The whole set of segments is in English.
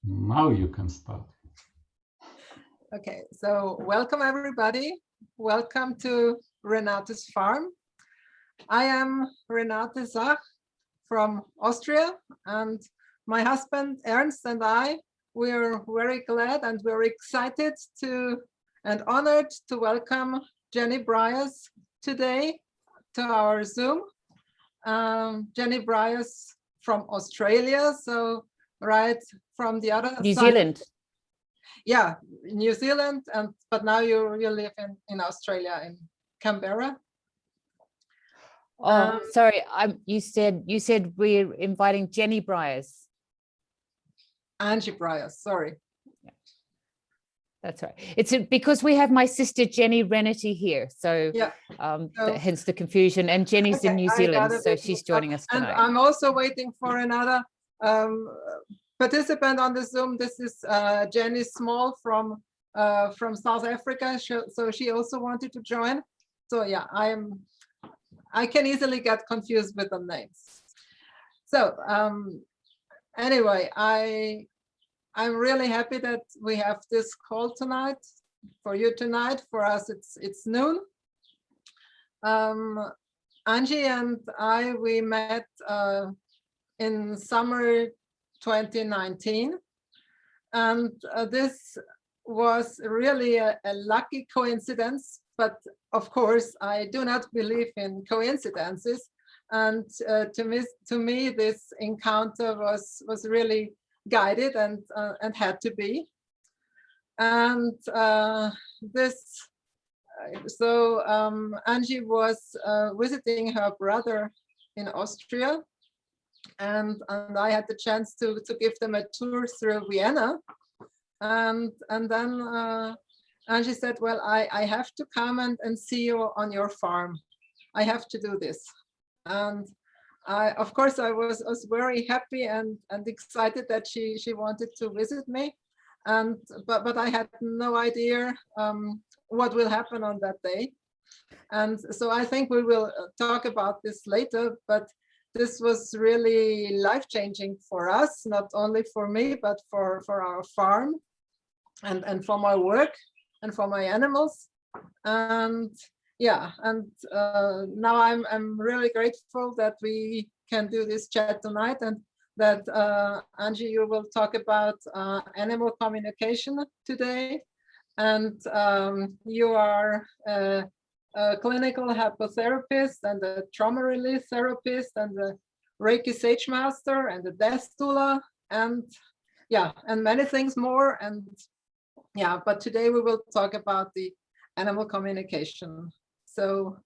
Now you can start. Okay, so welcome everybody. Welcome to Renates Farm. I am Renate from Austria, and my husband Ernst and I, we're very glad and we're excited and honored to welcome Anjii Bryers today to our Zoom. Anjii Bryers from Australia, so right from the other New side. Zealand. Yeah, New Zealand, but now you live in Australia, in Canberra. Oh, sorry. You said we're inviting Anjii Bryers. Anjii Bryers, sorry. Yeah. That's right. It's because we have my sister Jenny Renate here, so yeah. Hence the confusion. And Jenny's in New Zealand, so she's joining us tonight. And I'm also waiting for another participant on the Zoom. This is Jenny Small from South Africa. So she also wanted to join. So yeah, I can easily get confused with the names. So anyway, I'm really happy that we have this call tonight. For you tonight, for us it's noon. Anjii and I, we met in summer 2019, and this was really a lucky coincidence. But of course, I do not believe in coincidences, and to me, this encounter was really guided and had to be. And Anjii was visiting her brother in Austria, and I had the chance to give them a tour through Vienna, and then Anjii said, well, I have to come and see you on your farm. I have to do this. And of course I was very happy and excited that she wanted to visit me, but I had no idea what will happen on that day. And so I think we will talk about this later, but this was really life-changing for us, not only for me, but for our farm and for my work and for my animals. And yeah, and now I'm really grateful that we can do this chat tonight, and that Anjii, you will talk about animal communication today. And you are a clinical hypnotherapist and a trauma relief therapist and a Reiki Sage Master and a death doula, and yeah, and many things more. And yeah, but today we will talk about the animal communication. So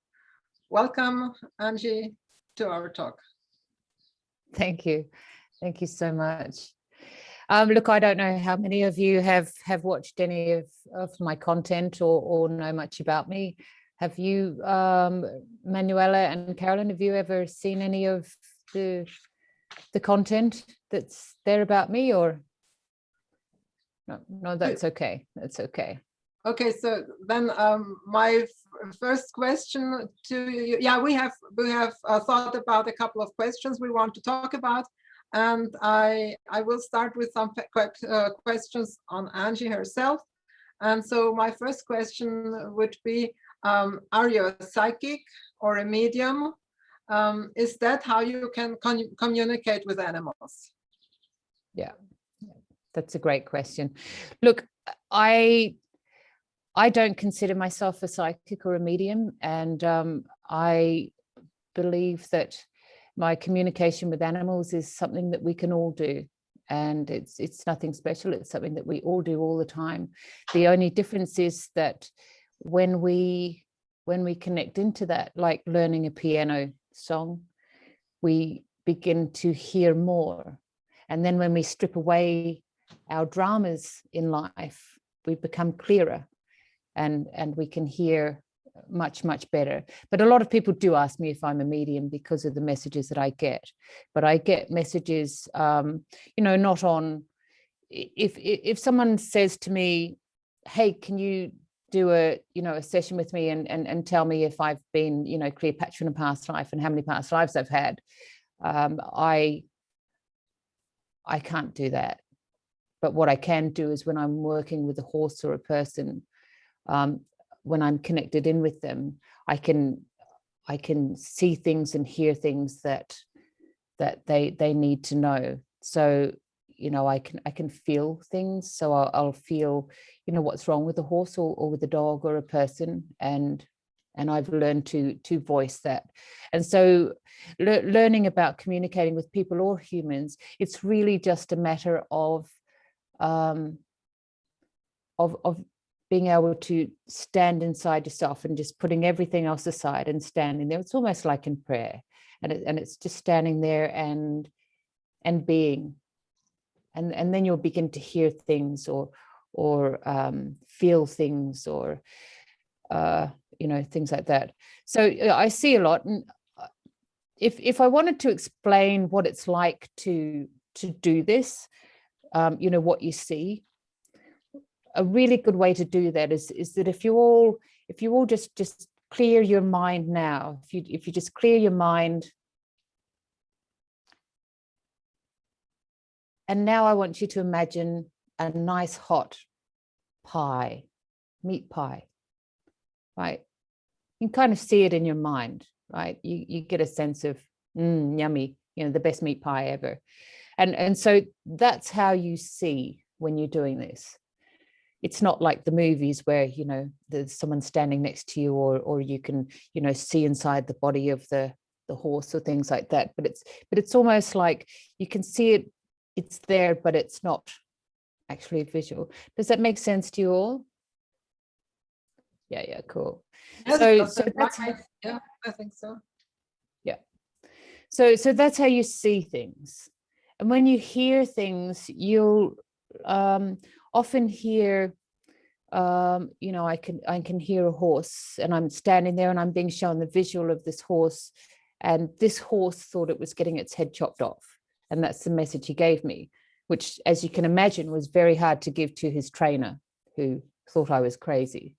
welcome, Anjii, to our talk. Thank you. Thank you so much. Look, I don't know how many of you have watched any of my content or know much about me. Have you, Manuela and Carolyn, have you ever seen any of the content that's there about me, or? No, that's okay. That's okay. Okay, so then my first question to you, yeah, we have thought about a couple of questions we want to talk about, and I will start with some questions on Anjii herself. And so my first question would be, are you a psychic or a medium? Is that how you can communicate with animals? Yeah, that's a great question. Look, I don't consider myself a psychic or a medium, and I believe that my communication with animals is something that we can all do, and it's nothing special. It's something that we all do all the time. The only difference is that when we connect into that, like learning a piano song, we begin to hear more, and then when we strip away our dramas in life, we become clearer. And we can hear much better. But a lot of people do ask me if I'm a medium because of the messages that I get. But I get messages, not on, if someone says to me, hey, can you do a session with me and tell me if I've been, Cleopatra in a past life and how many past lives I've had, I can't do that. but what I can do is when I'm working with a horse or a person, when I'm connected in with them, I can see things and hear things that they need to know. So, you know, I can feel things. So I'll feel, you know, what's wrong with the horse or with the dog or a person, and I've learned to voice that. And so learning about communicating with people or humans, it's really just a matter of being able to stand inside yourself and just putting everything else aside and standing there. It's almost like in prayer, and it's just standing there and being, and then you'll begin to hear things or feel things, or you know, things like that. So I see a lot, and if I wanted to explain what it's like to do this, you know, what you see, a really good way to do that is that if you all just clear your mind now, if you just clear your mind, and now I want you to imagine a nice hot pie, meat pie, right? You can kind of see it in your mind, right? You get a sense of yummy, you know, the best meat pie ever, and so that's how you see when you're doing this. It's not like the movies where, you know, there's someone standing next to you, or you can, you know, see inside the body of the horse or things like that. But it's almost like you can see it, it's there, but it's not actually visual. Does that make sense to you all? Yeah, cool. Yes, So that's right. Yeah, I think so. Yeah. So that's how you see things. And when you hear things, you'll often hear, you know, I can hear a horse, and I'm standing there and I'm being shown the visual of this horse, and this horse thought it was getting its head chopped off. And that's the message he gave me, which, as you can imagine, was very hard to give to his trainer, who thought I was crazy.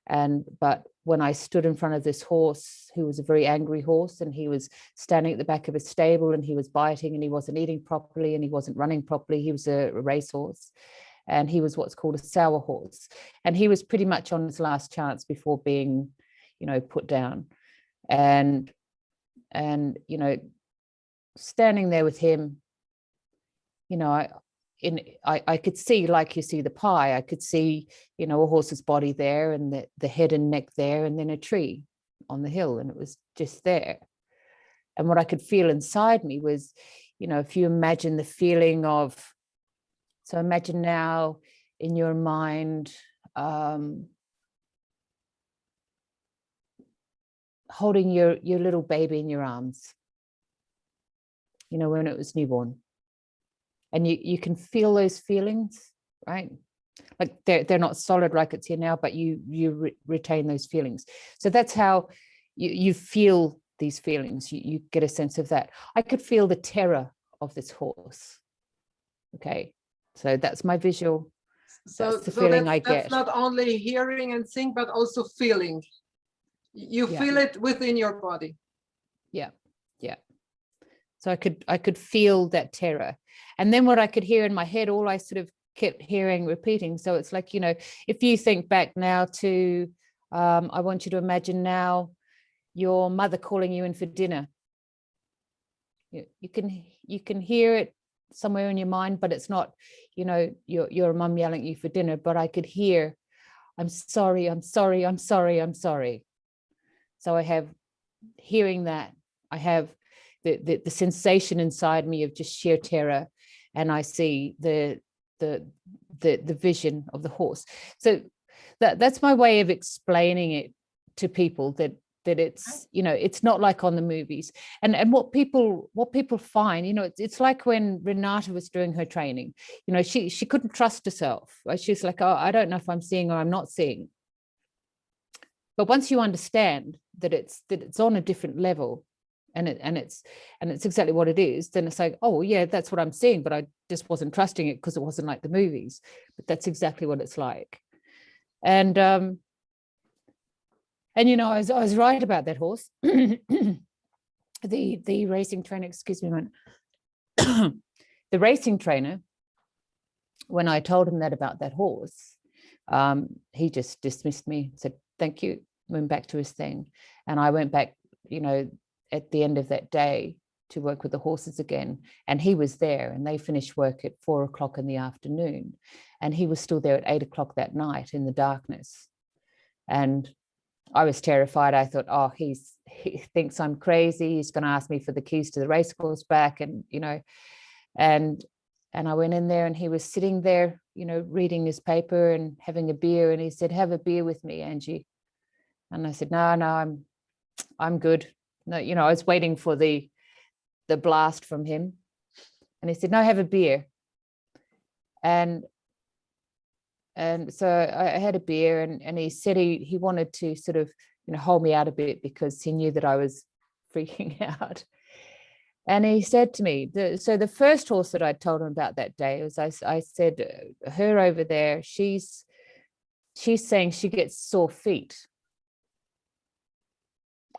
But when I stood in front of this horse, who was a very angry horse, and he was standing at the back of his stable, and he was biting, and he wasn't eating properly, and he wasn't running properly. He was a racehorse, and he was what's called a sour horse. And he was pretty much on his last chance before being, you know, put down. And you know, standing there with him, you know, I could see, like you see the pie, I could see, you know, a horse's body there, and the head and neck there, and then a tree on the hill, and it was just there. And what I could feel inside me was, you know, if you imagine the feeling of, so imagine now in your mind, holding your little baby in your arms, you know, when it was newborn. And you can feel those feelings, right? Like they're not solid like it's here now, but you retain those feelings. So that's how you feel these feelings. You get a sense of that. I could feel the terror of this horse. Okay, so that's my visual. That's the feeling I get. That's not only hearing and seeing, but also feeling. You feel it within your body. Yeah. So I could feel that terror. And then what I could hear in my head, all I sort of kept hearing, repeating. So it's like, you know, if you think back now to, I want you to imagine now your mother calling you in for dinner. You can hear it somewhere in your mind, but it's not, you know, your mum yelling at you for dinner. But I could hear, I'm sorry, I'm sorry, I'm sorry, I'm sorry. So I have hearing that. I have the sensation inside me of just sheer terror, and I see the vision of the horse. So that's my way of explaining it to people, that it's, you know, it's not like on the movies. And what people find, you know, it's like when Renate was doing her training, you know, she couldn't trust herself, right? She's like, oh, I don't know if I'm seeing or I'm not seeing. But once you understand that it's on a different level, and it's exactly what it is, then it's like, oh yeah, that's what I'm seeing, but I just wasn't trusting it because it wasn't like the movies. But that's exactly what it's like. And you know, I was right about that horse. the racing trainer, excuse me a minute. The racing trainer when I told him that about that horse, he just dismissed me, said, thank you, went back to his thing. And I went back, at the end of that day to work with the horses again. And he was there, and they finished work at 4 o'clock in the afternoon. And he was still there at 8 o'clock that night in the darkness. And I was terrified. I thought, oh, he thinks I'm crazy. He's going to ask me for the keys to the racecourse back. And, and I went in there, and he was sitting there, reading his paper and having a beer. And he said, have a beer with me, Anjii. And I said, no, I'm good. No, I was waiting for the blast from him. And he said, no, have a beer. And so I had a beer, and he said he wanted to sort of, hold me out a bit because he knew that I was freaking out. And he said to me, so the first horse that I told him about that day was, I said, her over there, she's saying she gets sore feet.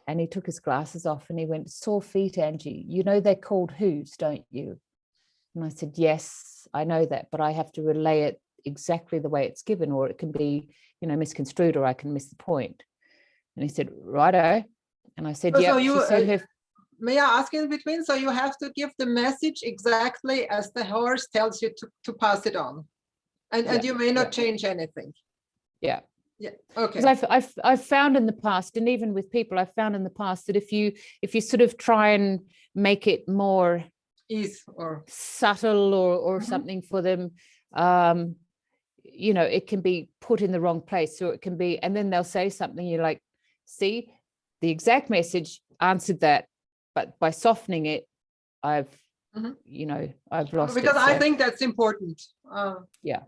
And he took his glasses off and he went, sore feet, Anjii, they're called hooves, don't you? And I said, yes, I know that, but I have to relay it exactly the way it's given, or it can be, misconstrued, or I can miss the point. And he said, righto. And I said, yeah. So may I ask in between? So you have to give the message exactly as the horse tells you to pass it on. And you may not change anything. Yeah. Yeah. Okay. Because I've found in the past, and even with people, I've found in the past that if you sort of try and make it more ease or subtle or something for them, it can be put in the wrong place, or it can be, and then they'll say something, you're like, see, the exact message answered that, but by softening it, I've lost it. Because I think that's important. Yeah,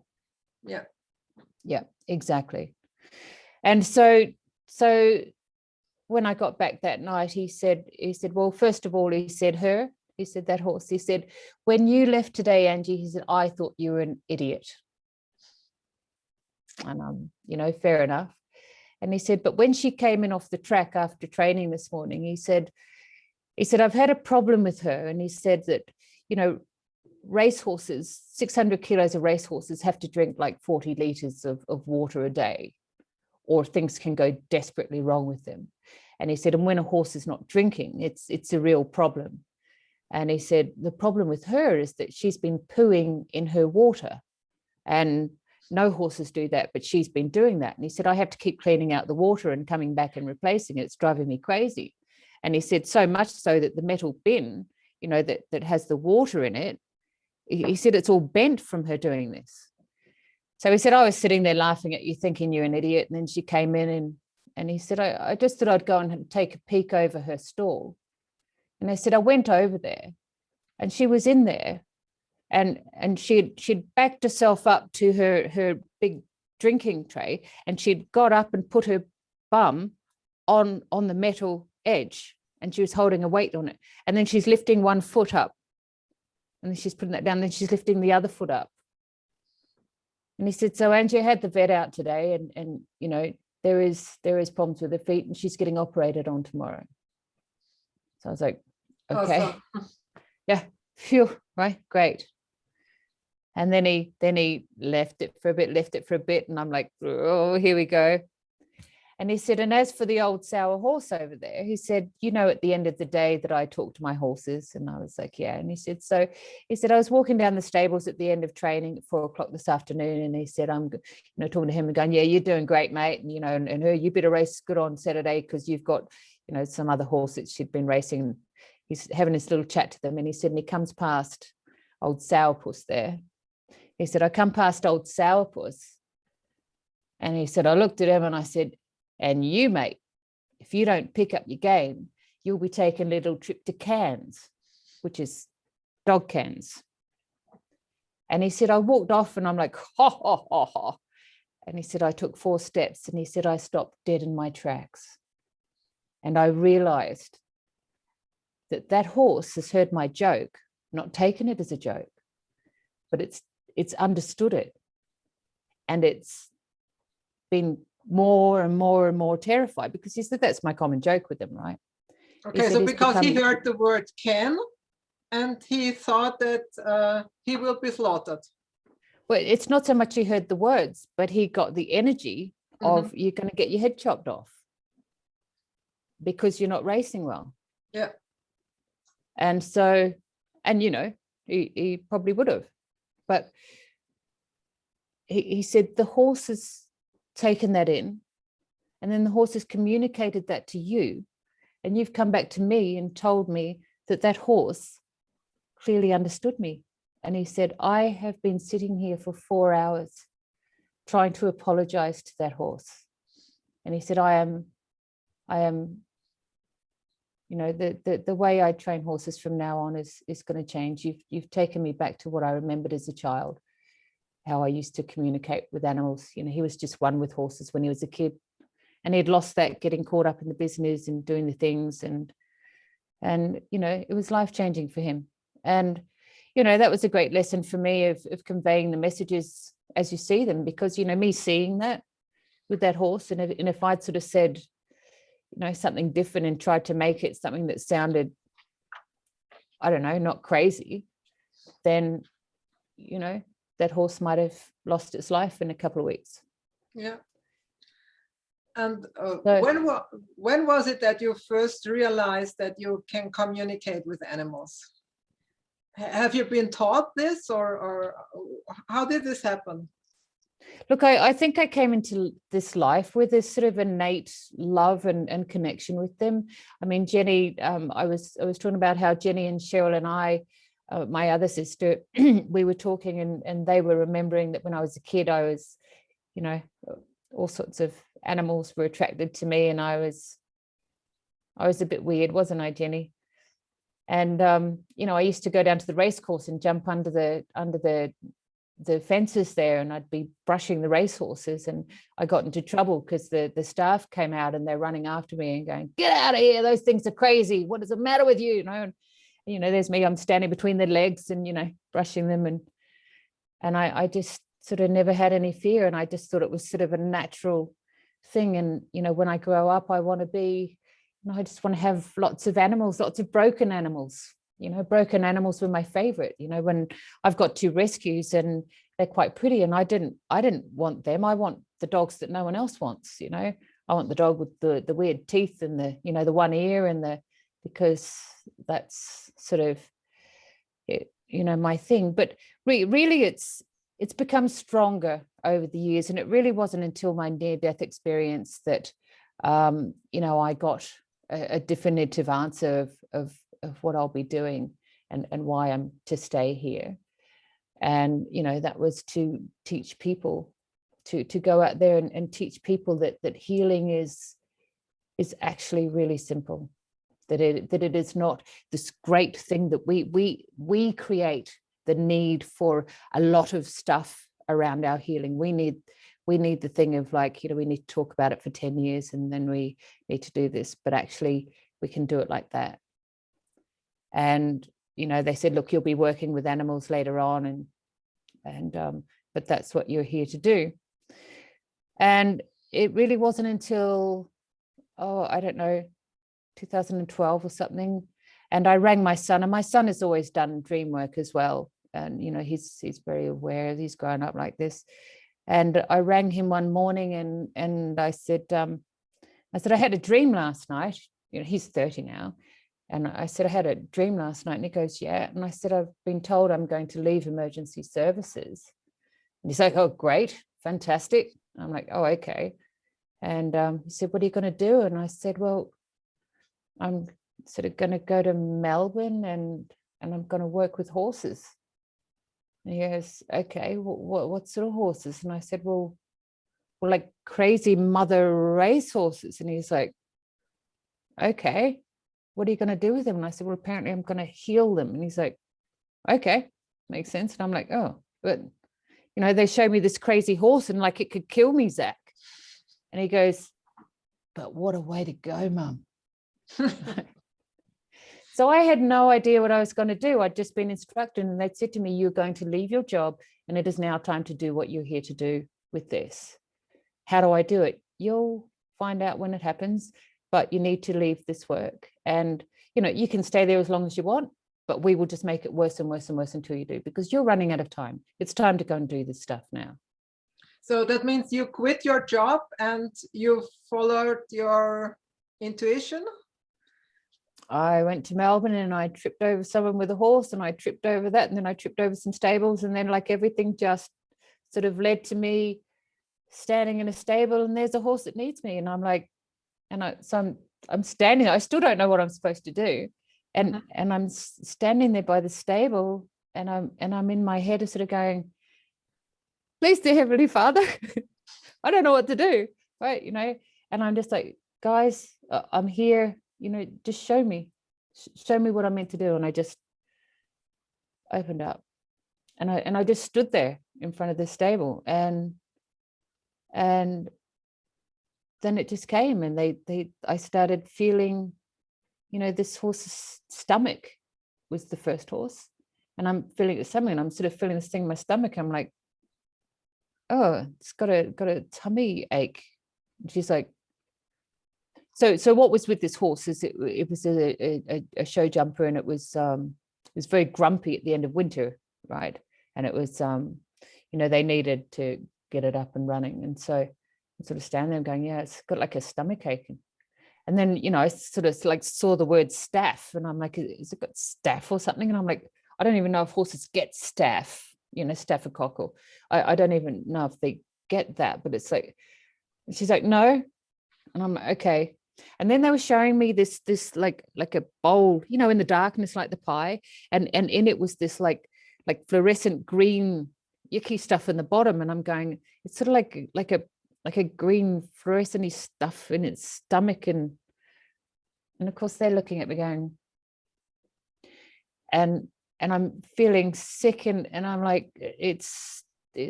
exactly. And so when I got back that night, he said, well, first of all, he said, that horse, he said, when you left today, Anjii, he said, I thought you were an idiot. And fair enough. And he said, but when she came in off the track after training this morning, he said, I've had a problem with her. And he said that, racehorses, 600 kilos of racehorses have to drink like 40 liters of water a day, or things can go desperately wrong with them. And he said, and when a horse is not drinking, it's a real problem. And he said, the problem with her is that she's been pooing in her water, and no horses do that, but she's been doing that. And he said, I have to keep cleaning out the water and coming back and replacing it. It's driving me crazy. And he said, so much so that the metal bin, that has the water in it, he said it's all bent from her doing this. So he said, I was sitting there laughing at you, thinking you're an idiot. And then she came in and he said, I just thought I'd go and take a peek over her stall. And I said, I went over there and she was in there, and she'd backed herself up to her big drinking tray, and she'd got up and put her bum on the metal edge, and she was holding a weight on it. And then she's lifting one foot up, and then she's putting that down, then she's lifting the other foot up. And he said, so Anjii, I had the vet out today, and there is problems with her feet, and she's getting operated on tomorrow. So I was like, okay. Awesome. Yeah, phew, right, great. And then he left it for a bit, and I'm like, oh, here we go. And he said, and as for the old sour horse over there, he said, at the end of the day that I talk to my horses. And I was like, yeah. And he said, I was walking down the stables at the end of training at 4 o'clock this afternoon. And he said, I'm, talking to him and going, yeah, you're doing great, mate. And, and her, you better race good on Saturday, because you've got, some other horse that she'd been racing. And he's having this little chat to them. And he said, and he comes past old sourpuss there. He said, I come past old sourpuss. And he said, I looked at him and I said, and you, mate, if you don't pick up your game, you'll be taking a little trip to Cairns, which is dog Cairns. And he said, I walked off and I'm like, ha, ha, ha, ha. And he said, I took 4 steps, and he said, I stopped dead in my tracks. And I realized that horse has heard my joke, not taken it as a joke, but it's understood it. And it's been more and more and more terrified, because he said that's my common joke with him, right? Okay, so because he heard the word can, and he thought that he will be slaughtered. Well, it's not so much he heard the words, but he got the energy of you're going to get your head chopped off because you're not racing well. Yeah. And so, and you know, he probably would have, but he said the horse has taken that in, and then the horse has communicated that to you, and you've come back to me and told me that that horse clearly understood me. And he said, I have been sitting here for 4 hours trying to apologize to that horse. And he said, I am, you know, the way I train horses from now on is going to change. You've taken me back to what I remembered as a child, how I used to communicate with animals. You know, he was just one with horses when he was a kid, and he'd lost that getting caught up in the business and doing the things. And you know, it was life-changing for him. And, you know, that was a great lesson for me of conveying the messages as you see them, because, you know, me seeing that with that horse, and if I'd sort of said, you know, something different and tried to make it something that sounded, I don't know, not crazy, then, you know, that horse might have lost its life in a couple of weeks. Yeah. And when was it that you first realized that you can communicate with animals? Have you been taught this, or how did this happen? Look, I think I came into this life with this sort of innate love and connection with them. I mean, Jenny, I was talking about how Jenny and Cheryl and I, my other sister, we were talking, and they were remembering that when I was a kid, I was, you know, all sorts of animals were attracted to me, and I was a bit weird, wasn't I, Jenny? And you know, I used to go down to the race course and jump under the fences there, and I'd be brushing the racehorses, and I got into trouble because the staff came out and they're running after me and going, "Get out of here, those things are crazy, what is the matter with you?" You know, and you know, there's me, I'm standing between their legs and, you know, brushing them, and I just sort of never had any fear, and I just thought it was sort of a natural thing. And you know, when I grow up, I want to be, you know, I just want to have lots of animals, lots of broken animals. You know, broken animals were my favorite. You know, when I've got 2 rescues and they're quite pretty, and I didn't want them. I want the dogs that no one else wants. You know, I want the dog with the weird teeth and the, you know, the one ear and because that's sort of, you know, my thing. But really it's become stronger over the years, and it really wasn't until my near-death experience that you know, I got a definitive answer of what I'll be doing and why I'm to stay here. And, you know, that was to teach people, to go out there and teach people that healing is actually really simple, that it is not this great thing that we create the need for a lot of stuff around our healing. We need the thing of like, you know, we need to talk about it for 10 years and then we need to do this, but actually we can do it like that. And, you know, they said, look, you'll be working with animals later on, but that's what you're here to do. And it really wasn't until, I don't know, 2012 or something. And I rang my son, and my son has always done dream work as well. And, you know, he's very aware, he's grown up like this. And I rang him one morning and I said, I had a dream last night. You know, he's 30 now. And I said, I had a dream last night. And he goes, yeah. And I said, I've been told I'm going to leave emergency services. And he's like, oh, great, fantastic. I'm like, oh, okay. And he said, what are you going to do? And I said, well, I'm sort of going to go to Melbourne and I'm going to work with horses. And he goes, okay, what sort of horses? And I said, well, like crazy mother race horses. And he's like, okay, what are you going to do with them? And I said, well, apparently I'm going to heal them. And he's like, okay, makes sense. And I'm like, oh, but, you know, they showed me this crazy horse and like it could kill me, Zach. And he goes, but what a way to go, Mum. So I had no idea what I was going to do. I'd just been instructed, and they'd said to me, you're going to leave your job and it is now time to do what you're here to do with this. How do I do it? You'll find out when it happens, but you need to leave this work. And, you know, you can stay there as long as you want, but we will just make it worse and worse and worse until you do, because you're running out of time. It's time to go and do this stuff now. So that means you quit your job and you followed your intuition? I went to Melbourne and I tripped over someone with a horse, and I tripped over that, and then I tripped over some stables, and then like everything just sort of led to me standing in a stable, and there's a horse that needs me, and I'm like, I'm standing there. I still don't know what I'm supposed to do, and I'm standing there by the stable, and I'm in my head sort of going, please, dear Heavenly Father, I don't know what to do, right? And I'm just like, guys, I'm here, just show me what I'm meant to do. And I just opened up, and I just stood there in front of the stable, and then it just came, and I started feeling, this horse's stomach was the first horse, and I'm feeling something, and I'm sort of feeling this thing in my stomach. I'm like, oh, it's got a tummy ache. And she's like, so what was with this horse is it was a show jumper, and it was very grumpy at the end of winter, right? And it was they needed to get it up and running, and so I'm sort of standing there going, yeah, it's got like a stomach ache. And then I sort of like saw the word staph, and I'm like, is it got staph or something? And I'm like, I don't even know if horses get staph, staphylococcal. I don't even know if they get that, but it's like, she's like, no. And I'm like, okay. And then they were showing me this like a bowl, in the darkness, like the pie, and in it was this like fluorescent green yucky stuff in the bottom, and I'm going, it's sort of like a green fluorescent stuff in its stomach, and of course they're looking at me going, and I'm feeling sick, and I'm like, it's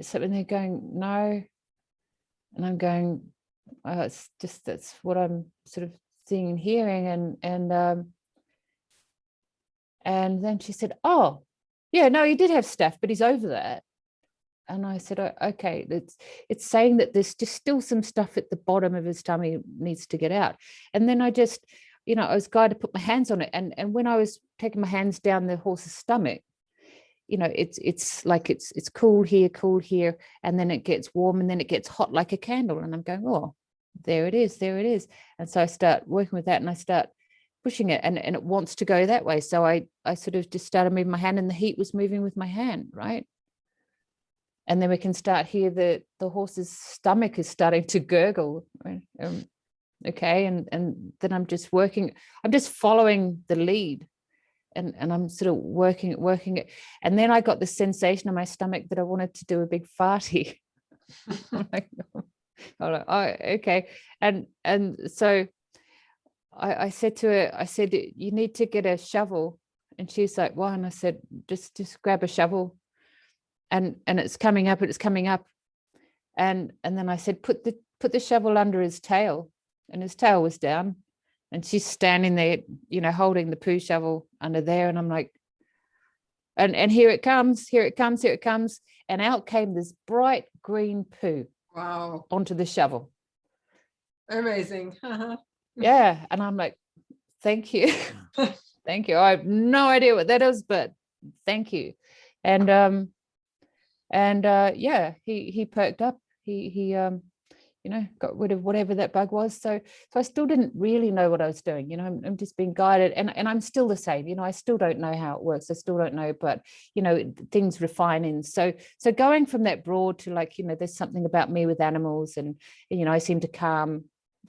something. They're going, no. And I'm going, oh, it's just, that's what I'm sort of seeing and hearing. And then she said, oh yeah, no, he did have staph, but he's over that. And I said, oh, okay, it's saying that there's just still some stuff at the bottom of his tummy needs to get out. And then I just, I was guided to put my hands on it, and when I was taking my hands down the horse's stomach, it's like it's cool here, and then it gets warm, and then it gets hot like a candle, and I'm going, oh, there it is. And so I start working with that, and I start pushing it, and it wants to go that way. So I sort of just started moving my hand, and the heat was moving with my hand, right? And then we can start here, the horse's stomach is starting to gurgle, right? Okay, and then I'm just following the lead, and I'm sort of working it, and then I got the sensation in my stomach that I wanted to do a big farty. I'm like, oh, okay. And so I said to her, you need to get a shovel. And she's like, why? And I said, just grab a shovel, and it's coming up, and then I said, put the shovel under his tail, and his tail was down, and she's standing there, holding the poo shovel under there, and I'm like, and here it comes, and out came this bright green poo. Wow. Onto the shovel. Amazing. Yeah. And I'm like, thank you. Thank you. I have no idea what that is, but thank you. And yeah, he perked up. He got rid of whatever that bug was. So I still didn't really know what I was doing. I'm just being guided, and I'm still the same. I still don't know how it works. I still don't know, but things refine in. So going from that broad to like, there's something about me with animals, and I seem to calm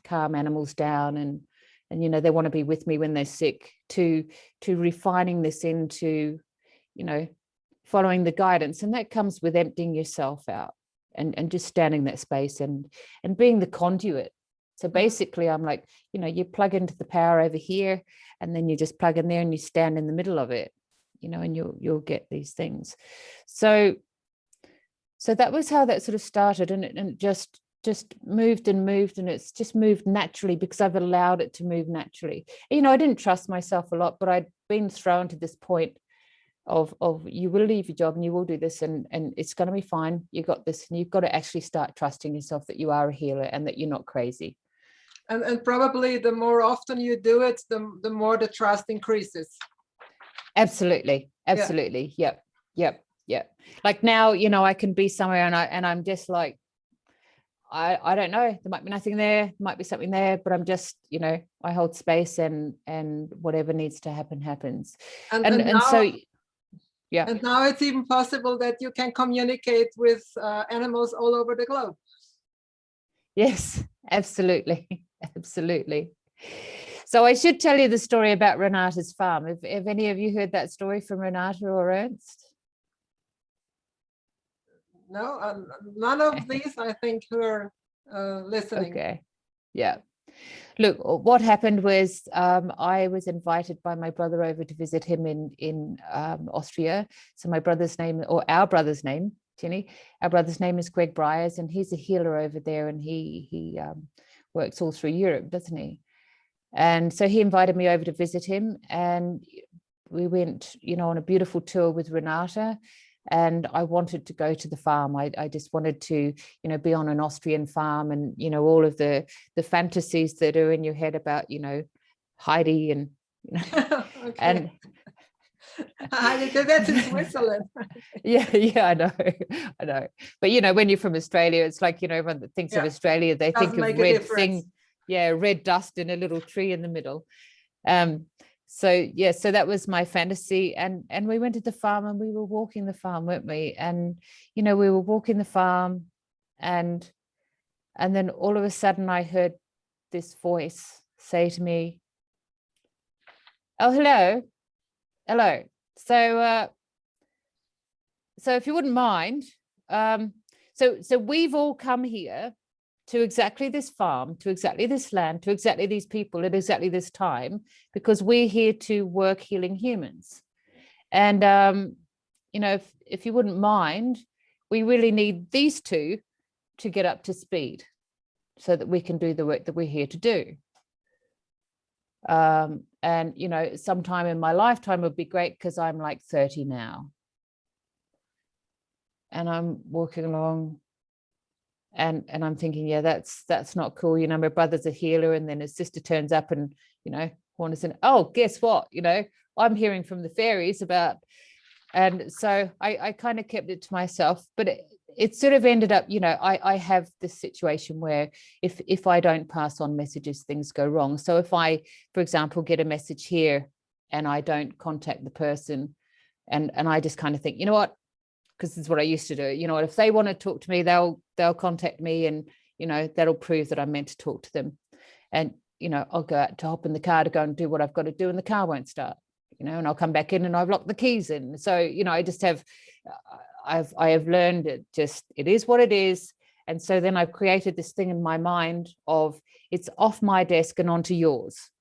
animals down, and they want to be with me when they're sick, to refining this into, following the guidance. And that comes with emptying yourself out. And just standing that space and being the conduit. So basically I'm like, you plug into the power over here, and then you just plug in there, and you stand in the middle of it, and you'll get these things. So that was how that sort of started, and it just moved, and it's just moved naturally, because I've allowed it to move naturally. I didn't trust myself a lot, but I'd been thrown to this point of you will leave your job, and you will do this, and it's going to be fine, you got this, and you've got to actually start trusting yourself that you are a healer, and that you're not crazy. And probably the more often you do it, the more the trust increases. Absolutely. Absolutely. Yep. Yep. Yep. Like now, you know, I can be somewhere and I'm just like, I don't know, there might be nothing there, might be something there, but I'm just, you know, I hold space and whatever needs to happen happens. And so, yeah. And now it's even possible that you can communicate with animals all over the globe. Yes, absolutely. Absolutely. So I should tell you the story about Renate's farm. Have any of you heard that story from Renate or Ernst? No, none of these, I think, who are listening. Okay. Yeah. Look, what happened was I was invited by my brother over to visit him in Austria. So my brother's name, or our brother's name, Jenny, our brother's name is Greg Bryers, and he's a healer over there, and he works all through Europe, doesn't he? And so he invited me over to visit him, and we went, you know, on a beautiful tour with Renate. And I wanted to go to the farm. I just wanted to, you know, be on an Austrian farm, and, you know, all of the fantasies that are in your head about, you know, Heidi and, you know, Okay. and that's in Switzerland. yeah, I know. But, you know, when you're from Australia, it's like, you know, everyone that thinks of Australia, they think of red thing, red dust in a little tree in the middle. So that was my fantasy, and we went to the farm and we were walking the farm, weren't we? And, you know, we were walking the farm, and then all of a sudden I heard this voice say to me, "Oh, hello. So if you wouldn't mind, so we've all come here to exactly this farm, to exactly this land, to exactly these people at exactly this time, because we're here to work healing humans. And, you know, if you wouldn't mind, we really need these two to get up to speed so that we can do the work that we're here to do. And, you know, sometime in my lifetime would be great because I'm like 30 now. And I'm walking along, and I'm thinking, yeah, that's not cool. You know, my brother's a healer, and then his sister turns up and, you know, wanders in. Oh, guess what? You know, I'm hearing from the fairies about, and so I kind of kept it to myself. But it sort of ended up, you know, I have this situation where if I don't pass on messages, things go wrong. So if I, for example, get a message here and I don't contact the person, and I just kind of think, you know what? Because this is what I used to do. You know, if they want to talk to me, they'll contact me, and, you know, that'll prove that I'm meant to talk to them. And, you know, I'll go out to hop in the car to go and do what I've got to do, and the car won't start, you know, and I'll come back in and I've locked the keys in. So, you know, I just have, I have learned it is what it is. And so then I've created this thing in my mind of it's off my desk and onto yours,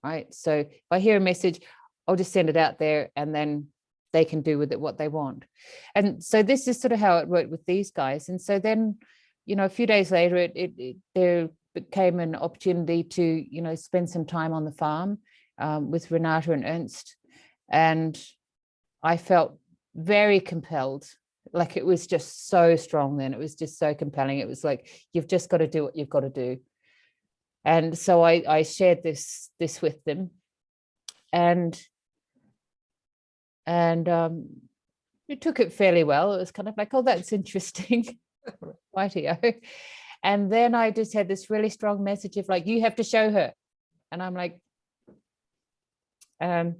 right? So if I hear a message, I'll just send it out there, and then they can do with it what they want. And so this is sort of how it worked with these guys. And so then, you know, a few days later, there became an opportunity to, you know, spend some time on the farm with Renate and Ernst. And I felt very compelled. Like, it was just so strong then. It was just so compelling. It was like, you've just got to do what you've got to do. And so I shared this with them. And we took it fairly well. It was kind of like, oh, that's interesting. Rightio. And then I just had this really strong message of like, you have to show her. And I'm like, I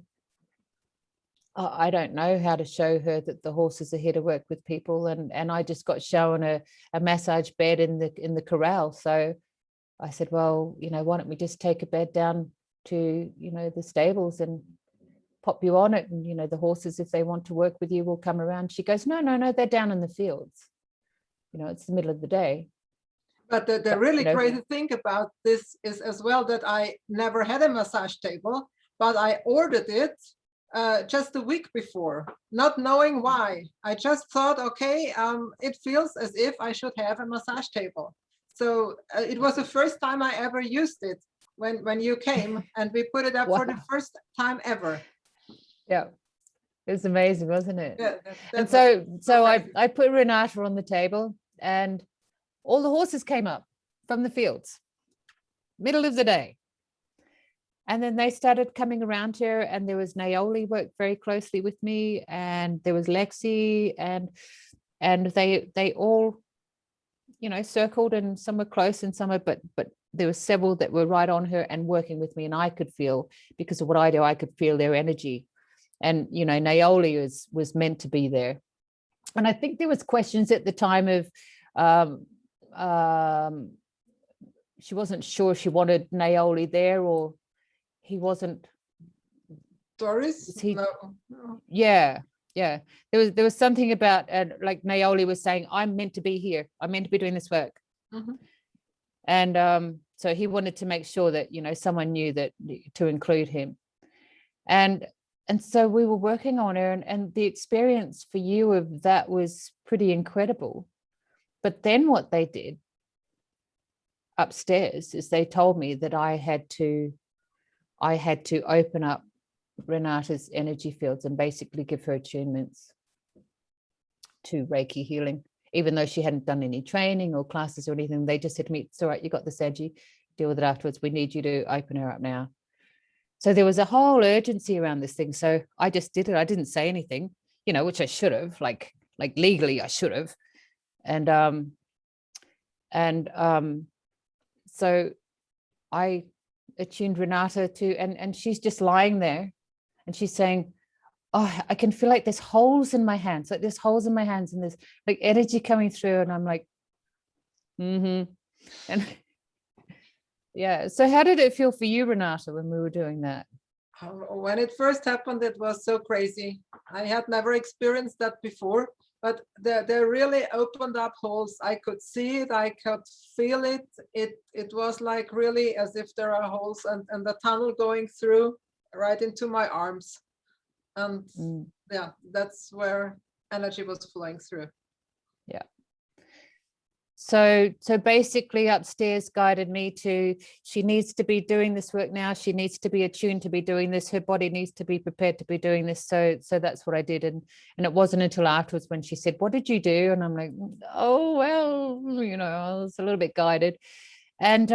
don't know how to show her that the horses are here to work with people. And I just got shown a massage bed in the corral. So I said, well, you know, why don't we just take a bed down to, you know, the stables and pop you on it, and, you know, the horses, if they want to work with you, will come around. She goes, no, they're down in the fields. You know, it's the middle of the day. But the really, you know, crazy thing about this is as well that I never had a massage table, but I ordered it just a week before, not knowing why. I just thought, okay, it feels as if I should have a massage table. So it was the first time I ever used it when you came, and we put it up for the first time ever. Yeah, it was amazing, wasn't it? Yeah, and so I put Renate on the table, and all the horses came up from the fields, middle of the day. And then they started coming around here, and there was Naoli worked very closely with me, and there was Lexi, and they all, you know, circled, and some were close and some were, but there were several that were right on her and working with me, and I could feel, because of what I do, I could feel their energy. And, you know, Naoli was meant to be there. And I think there was questions at the time of she wasn't sure she wanted Naoli there, or he wasn't. Doris? No. Yeah. There was something about like Naoli was saying, I'm meant to be here. I'm meant to be doing this work. Mm-hmm. And so he wanted to make sure that, you know, someone knew that to include him. And so we were working on her, and the experience for you of that was pretty incredible. But then what they did upstairs is they told me that I had to open up Renate's energy fields and basically give her attunements to Reiki healing, even though she hadn't done any training or classes or anything. They just said to me, it's all right, you got this, Anjii, deal with it afterwards. We need you to open her up now. So there was a whole urgency around this thing. So I just did it. I didn't say anything, you know, which I should have, like legally I should have. So I attuned Renate to, and she's just lying there, and she's saying, oh, I can feel like there's holes in my hands, like there's holes in my hands, and there's like energy coming through. And I'm like, and yeah. So how did it feel for you, Renate, when we were doing that? When it first happened, it was so crazy. I had never experienced that before, but they really opened up holes. I could see it, I could feel it. It was like really as if there are holes and the tunnel going through right into my arms. And yeah, that's where energy was flowing through. Yeah. So basically upstairs guided me to, she needs to be doing this work now. She needs to be attuned to be doing this. Her body needs to be prepared to be doing this. So that's what I did. And it wasn't until afterwards when she said, what did you do? And I'm like, oh, well, you know, I was a little bit guided. And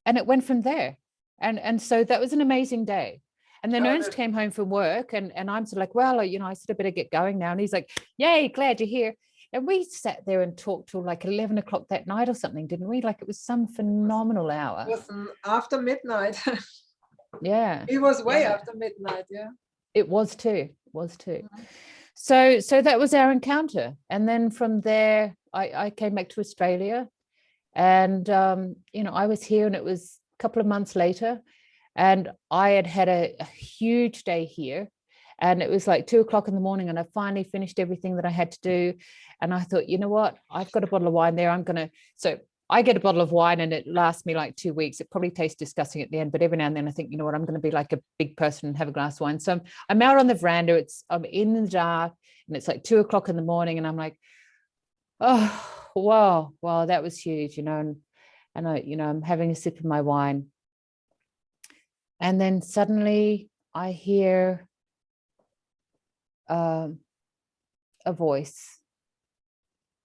it went from there. And so that was an amazing day. And then Ernst came home from work, and I'm sort of like, well, you know, I sort of better get going now. And he's like, yay, glad you're here. And we sat there and talked till like 11 o'clock that night or something, didn't we? Like it was some phenomenal hour. It was after midnight. Yeah. It was way after midnight, yeah. It was too. So that was our encounter. And then from there, I came back to Australia, and, you know, I was here, and it was a couple of months later, and I had a huge day here. And it was like 2 o'clock in the morning, and I finally finished everything that I had to do. And I thought, you know what, I've got a bottle of wine there. So I get a bottle of wine, and it lasts me like 2 weeks. It probably tastes disgusting at the end, but every now and then I think, you know what, I'm going to be like a big person and have a glass of wine. So I'm out on the veranda. I'm in the dark, and it's like 2 o'clock in the morning, and I'm like, oh, wow, that was huge, you know. And I, you know, I'm having a sip of my wine. And then suddenly I hear a voice,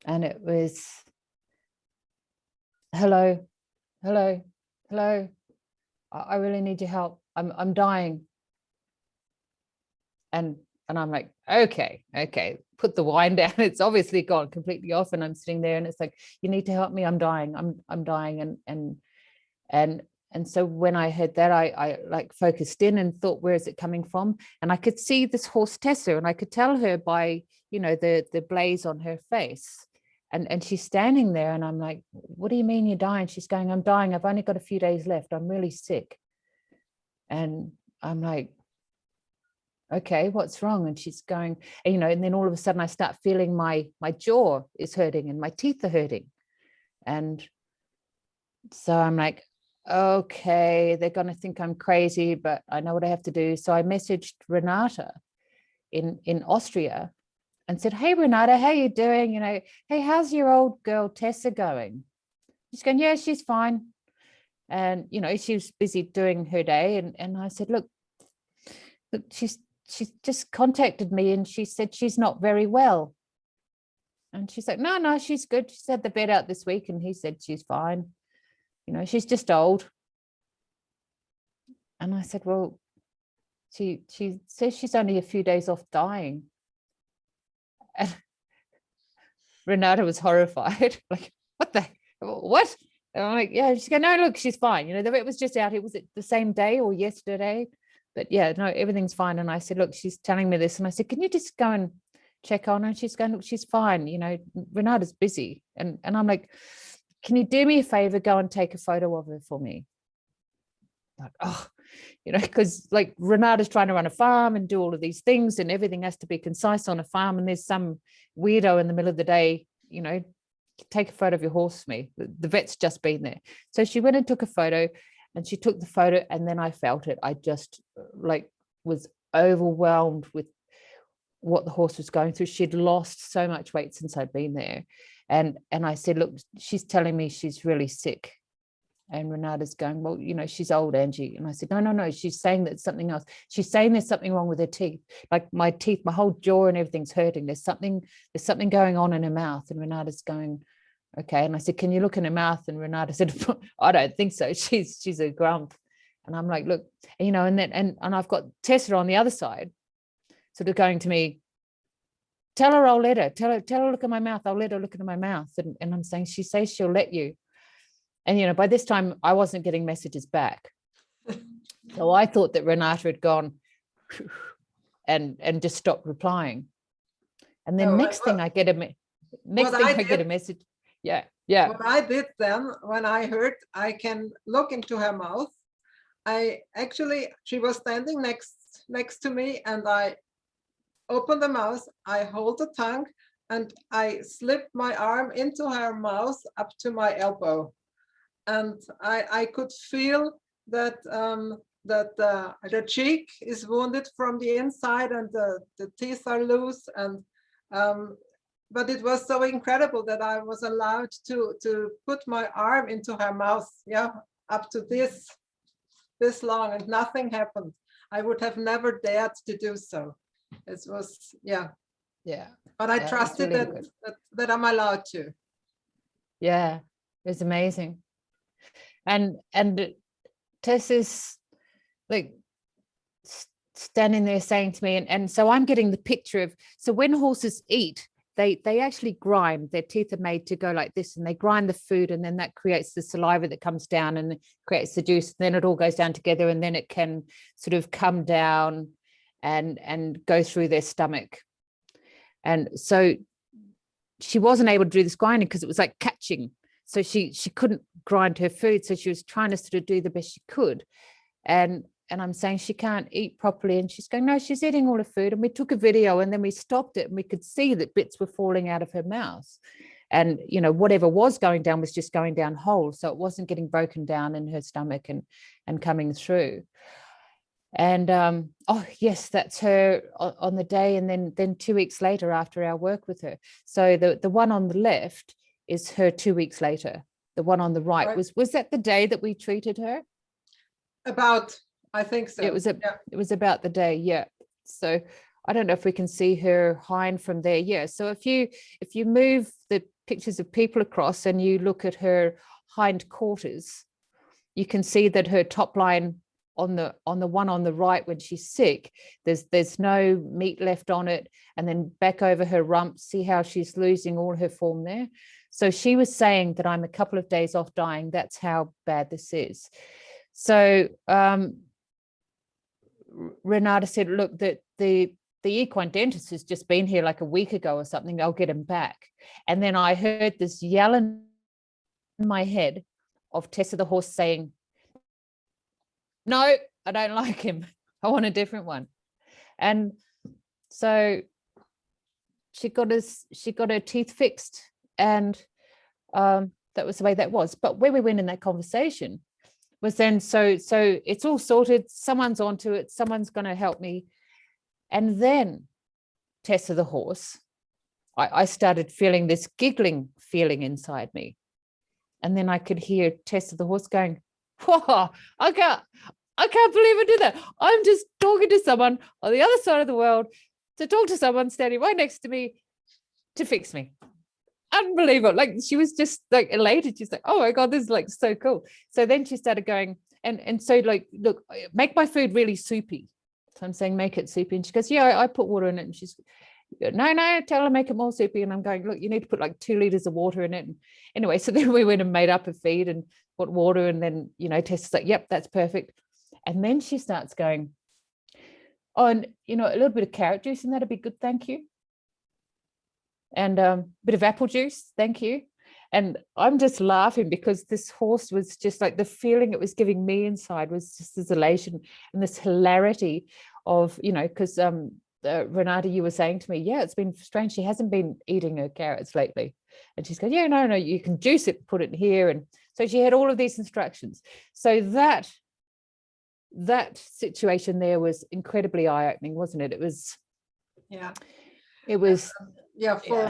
and it was, hello, I really need your help. I'm dying. And I'm like, okay, put the wine down. It's obviously gone completely off, and I'm sitting there, and it's like, you need to help me. I'm dying. I'm dying. And so when I heard that, I like focused in and thought, where is it coming from? And I could see this horse Tessa, and I could tell her by, you know, the blaze on her face. And she's standing there, and I'm like, what do you mean you're dying? She's going, I'm dying. I've only got a few days left. I'm really sick. And I'm like, okay, what's wrong? And she's going, you know, and then all of a sudden I start feeling my jaw is hurting and my teeth are hurting. And so I'm like, okay, they're going to think I'm crazy, but I know what I have to do. So I messaged Renate in Austria and said, hey, Renate, how you doing? You know, hey, how's your old girl Tessa going? She's going, yeah, she's fine. And, you know, she was busy doing her day. And I said, look, she's just contacted me, and she said she's not very well. And she's like, no, she's good. She's had the vet out this week, and he said she's fine. You know, she's just old. And I said, well, she says she's only a few days off dying. And Renata was horrified, like, what? And I'm like, yeah, she's going, no, look, she's fine. You know, the vet was just out. It was the same day or yesterday, but yeah, no, everything's fine. And I said, look, she's telling me this. And I said, can you just go and check on her? And she's going, look, she's fine. You know, Renata's busy. And I'm like, can you do me a favor? Go and take a photo of her for me. Like, oh, you know, because like Renata's trying to run a farm and do all of these things, and everything has to be concise on a farm. And there's some weirdo in the middle of the day, you know, take a photo of your horse for me. The vet's just been there. So she went and took a photo, and she took the photo, and then I felt it. I just like was overwhelmed with what the horse was going through. She'd lost so much weight since I'd been there. And I said, look, she's telling me she's really sick. And Renata's going, well, you know, she's old, Anjii. And I said, no, she's saying that something else. She's saying there's something wrong with her teeth. Like my teeth, my whole jaw and everything's hurting. There's something going on in her mouth. And Renata's going, okay. And I said, can you look in her mouth? And Renata said, I don't think so. She's a grump. And I'm like, look, you know, and I've got Tessa on the other side, sort of going to me, tell her I'll let her. Tell her look at my mouth. I'll let her look into my mouth. And I'm saying, she says she'll let you. And, you know, by this time I wasn't getting messages back. So I thought that Renata had gone and just stopped replying. And then next thing I get a message. Yeah. What I did then, when I heard I can look into her mouth, she was standing next to me, and I opened the mouth, I hold the tongue, and I slipped my arm into her mouth up to my elbow. And I could feel that the cheek is wounded from the inside, and the teeth are loose. And but it was so incredible that I was allowed to put my arm into her mouth, yeah, up to this long, and nothing happened. I would have never dared to do so. It was, yeah. But I trusted really that I'm allowed to. Yeah, it's amazing. And Tess is like standing there saying to me, and so I'm getting the picture of, so when horses eat, they actually grind. Their teeth are made to go like this, and they grind the food, and then that creates the saliva that comes down and creates the juice. And then it all goes down together, and then it can sort of come down and go through their stomach. And so she wasn't able to do this grinding because it was like catching. So she couldn't grind her food. So she was trying to sort of do the best she could. And I'm saying she can't eat properly. And she's going, no, she's eating all her food. And we took a video, and then we stopped it, and we could see that bits were falling out of her mouth. And, you know, whatever was going down was just going down whole. So it wasn't getting broken down in her stomach and coming through. And oh yes, that's her on the day. And then 2 weeks later, after our work with her. So the one on the left is her 2 weeks later. The one on the right. Was that the day that we treated her? I think so. It was about the day, yeah. So I don't know if we can see her hind from there. Yeah. So if you move the pictures of people across and you look at her hind quarters, you can see that her top line on the one on the right, when she's sick, there's no meat left on it, and then back over her rump, see how she's losing all her form there. So she was saying that I'm a couple of days off dying. That's how bad this is. So Renata said, look, that the equine dentist has just been here like a week ago or something. I'll get him back. And then I heard this yell in my head of Tessa the horse saying, no, I don't like him. I want a different one. And so she got her teeth fixed, and that was the way that was. But where we went in that conversation was then, so it's all sorted. Someone's onto it. Someone's going to help me. And then Tessa the horse, I started feeling this giggling feeling inside me. And then I could hear Tessa the horse going, whoa, I can't believe I did that. I'm just talking to someone on the other side of the world to talk to someone standing right next to me to fix me. Unbelievable. Like, she was just like elated. She's like, oh my God, this is like so cool. So then she started going, and so like, look, make my food really soupy. So I'm saying, make it soupy. And she goes, yeah, I put water in it. And she's, no, tell her make it more soupy. And I'm going, look, you need to put like 2 liters of water in it. And anyway, so then we went and made up a feed and put water. And then, Tessa's like, yep, that's perfect. And then she starts going, oh, and, a little bit of carrot juice in that'd be good. Thank you. And a bit of apple juice. Thank you. And I'm just laughing because this horse was just like, the feeling it was giving me inside was just this elation and this hilarity of, because Renate, you were saying to me, yeah, it's been strange. She hasn't been eating her carrots lately. And she's going, yeah, no, you can juice it, put it here. And so she had all of these instructions. So that situation there was incredibly eye-opening, wasn't it? It was, yeah. It was,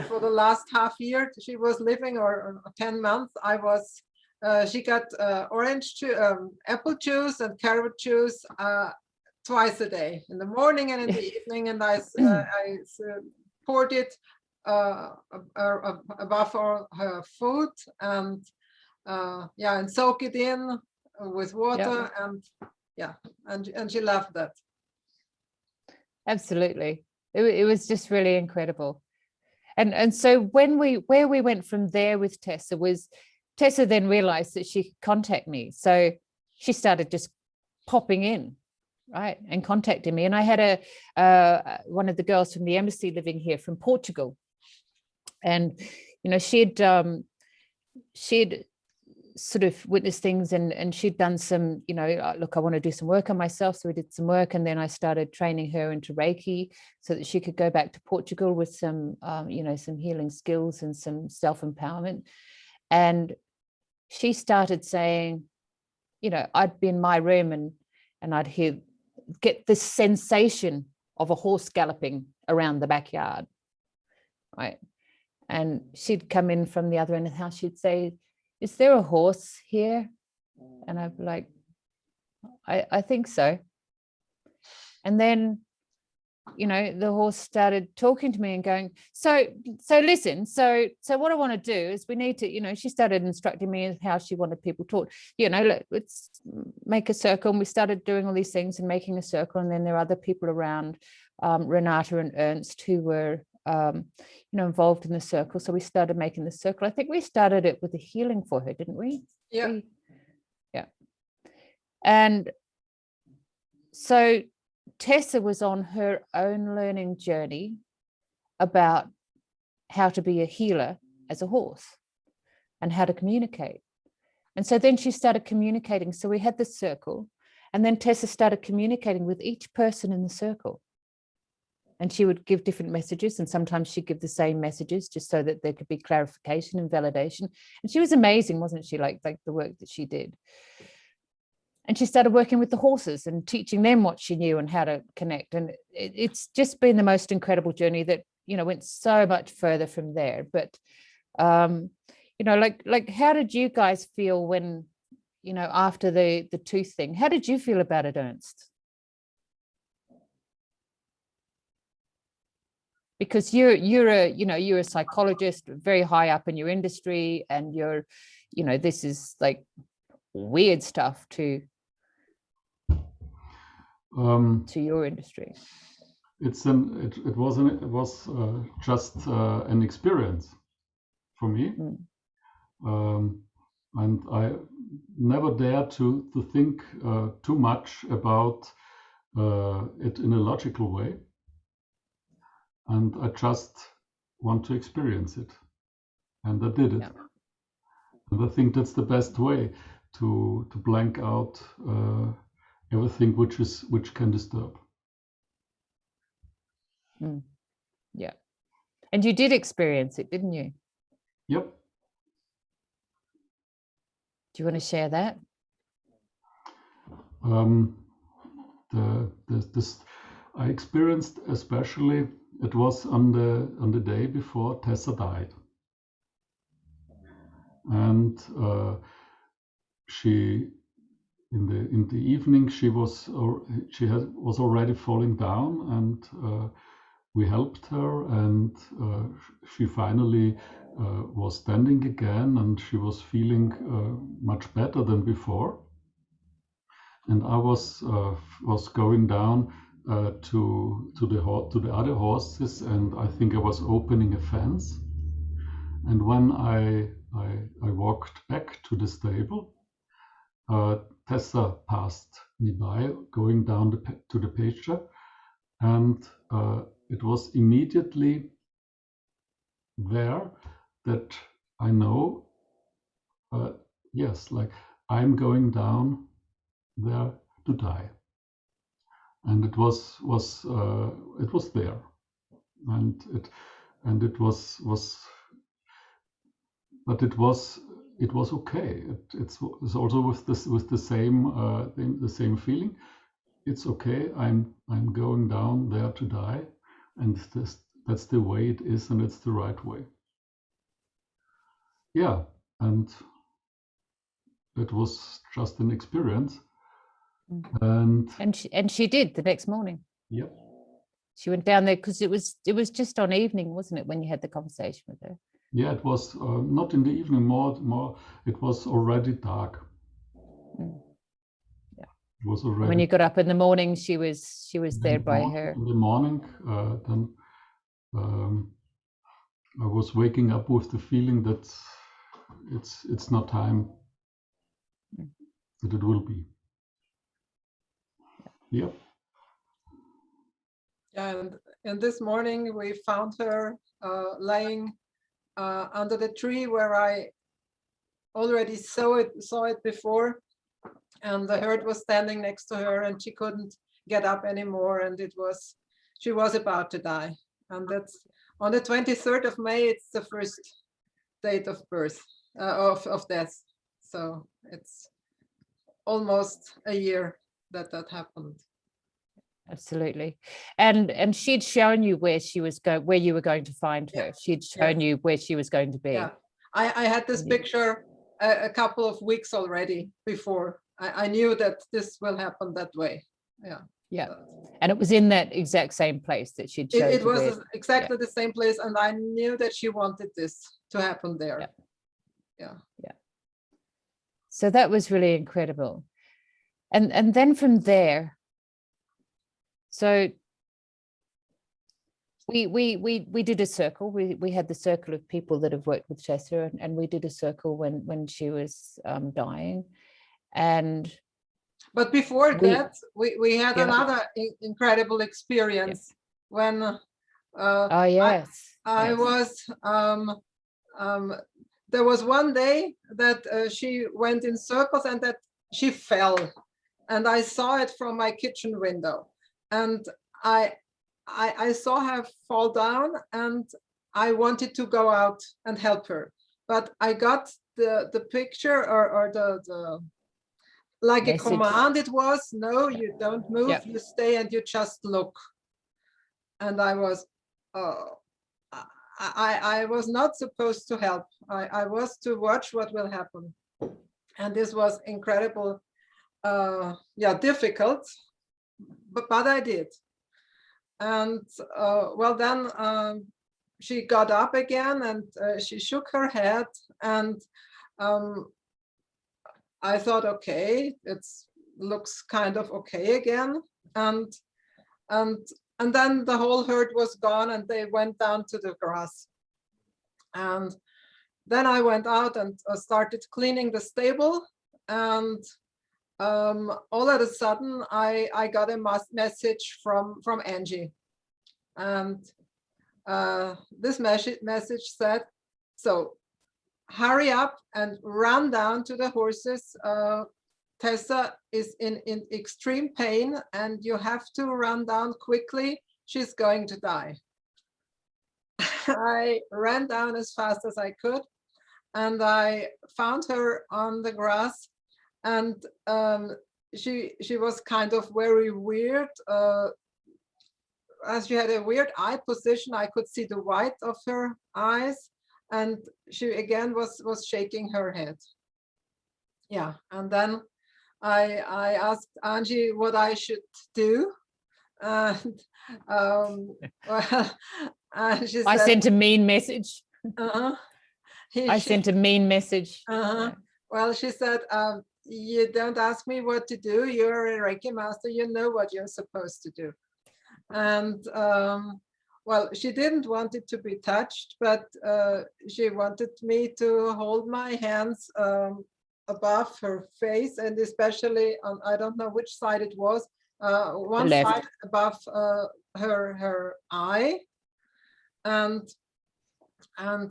for the last half year she was living, or 10 months, she got apple juice and carrot juice twice a day, in the morning and in the evening, and I poured it above her food, and and soak it in with water, and she loved that. Absolutely. It was just really incredible. And so where we went from there with Tessa was, Tessa then realized that she could contact me. So she started just popping in, right, and contacting me. And I had one of the girls from the embassy living here from Portugal. And, she'd sort of witnessed things, and she'd done some, look, I want to do some work on myself. So we did some work, and then I started training her into Reiki so that she could go back to Portugal with some, some healing skills and some self-empowerment. And she started saying, I'd be in my room and I'd get this sensation of a horse galloping around the backyard, right? And she'd come in from the other end of the house. She'd say, is there a horse here? And I'd be like, I think so. And then, the horse started talking to me and going, so listen, so what I want to do is we need to, she started instructing me how she wanted people taught, let's make a circle. And we started doing all these things and making a circle. And then there are other people around, Renate and Ernst, who were involved in the circle. So we started making the circle. I think we started it with a healing for her, didn't we? Yeah. Yeah. And so Tessa was on her own learning journey about how to be a healer as a horse and how to communicate. And so then she started communicating. So we had this circle, and then Tessa started communicating with each person in the circle. And she would give different messages, and sometimes she'd give the same messages just so that there could be clarification and validation. And she was amazing, wasn't she? Like the work that she did. And she started working with the horses and teaching them what she knew and how to connect. And it's just been the most incredible journey that, went so much further from there. But, like how did you guys feel when, after the tooth thing? How did you feel about it, Ernst? Because you're a psychologist, very high up in your industry, and you're, this is like weird stuff to your industry. It was just an experience for me, and I never dared to think too much about it in a logical way. And I just want to experience it. And I did it. Yeah. And I think that's the best way to blank out everything which can disturb. Yeah. And you did experience it, didn't you? Yep. Do you want to share that? I experienced, especially, it was on the day before Tessa died, and she in the evening she was already falling down, and we helped her, and she finally was standing again, and she was feeling much better than before. and I was going down to the other horses, and I think I was opening a fence. And when I walked back to the stable, Tessa passed me by, going down to the pasture, and it was immediately there that I know, yes, like I'm going down there to die, and it was there, and it was, but it was okay. It's also with the same thing, the same feeling. It's okay. I'm going down there to die, and that's the way it is, and it's the right way. Yeah, and it was just an experience. And she did the next morning. Yep. She went down there because it was just on evening, wasn't it, when you had the conversation with her? Yeah, it was not in the evening. More. It was already dark. Yeah. It was already. When you got up in the morning, she was there by her. In the morning, then I was waking up with the feeling that it's not time. That it will be. Yep. And this morning we found her laying under the tree where I already saw it before, and the herd was standing next to her, and she couldn't get up anymore, and she was about to die. And that's on the 23rd of May. It's the first date of birth of death. So it's almost a year that happened. Absolutely. And she'd shown you where she was where you were going to find her. She'd shown you where she was going to be. Yeah, I had this picture a couple of weeks already before. I knew that this will happen that way. Yeah. And it was in that exact same place that she'd shown it was exactly the same place, and I knew that she wanted this to happen there. Yeah. So that was really incredible. And then from there, so we did a circle. We had the circle of people that have worked with Tessa, and we did a circle when she was dying. But before that, we had another incredible experience when I was there was one day that she went in circles and that she fell, and I saw it from my kitchen window, and I saw her fall down, and I wanted to go out and help her, but I got the picture or the like message. A command. It was, no, you don't move, you stay and you just look. And I was, I was not supposed to help. I was to watch what will happen. And this was incredible, difficult, but I did. And well, then she got up again, and she shook her head, and I thought, okay, it looks kind of okay again, and then the whole herd was gone, and they went down to the grass. And then I went out and started cleaning the stable, and all of a sudden I got a message from Anjii, and this message said, so hurry up and run down to the horses. Tessa is in extreme pain, and you have to run down quickly. She's going to die. I ran down as fast as I could, and I found her on the grass, and she was kind of very weird. As she had a weird eye position, I could see the white of her eyes, and she again was shaking her head. Yeah, and then I asked Anjii what I should do, and she said, I sent a mean message. I sent a mean message. Well, she said, you don't ask me what to do. You're a Reiki master. You know what you're supposed to do. And well, she didn't want it to be touched, but she wanted me to hold my hands above her face, and especially on, I don't know which side it was, one side above her eye. And then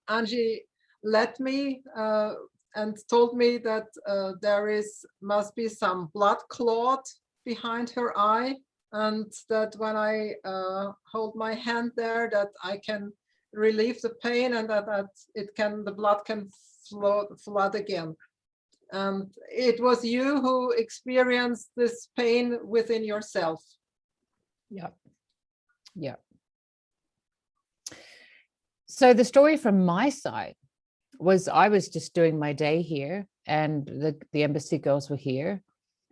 Anjii let me and told me that there must be some blood clot behind her eye, and that when I hold my hand there, that I can relieve the pain, and that the blood can flood again. And it was you who experienced this pain within yourself. Yeah. Yeah. So the story from my side was, I was just doing my day here, and the embassy girls were here,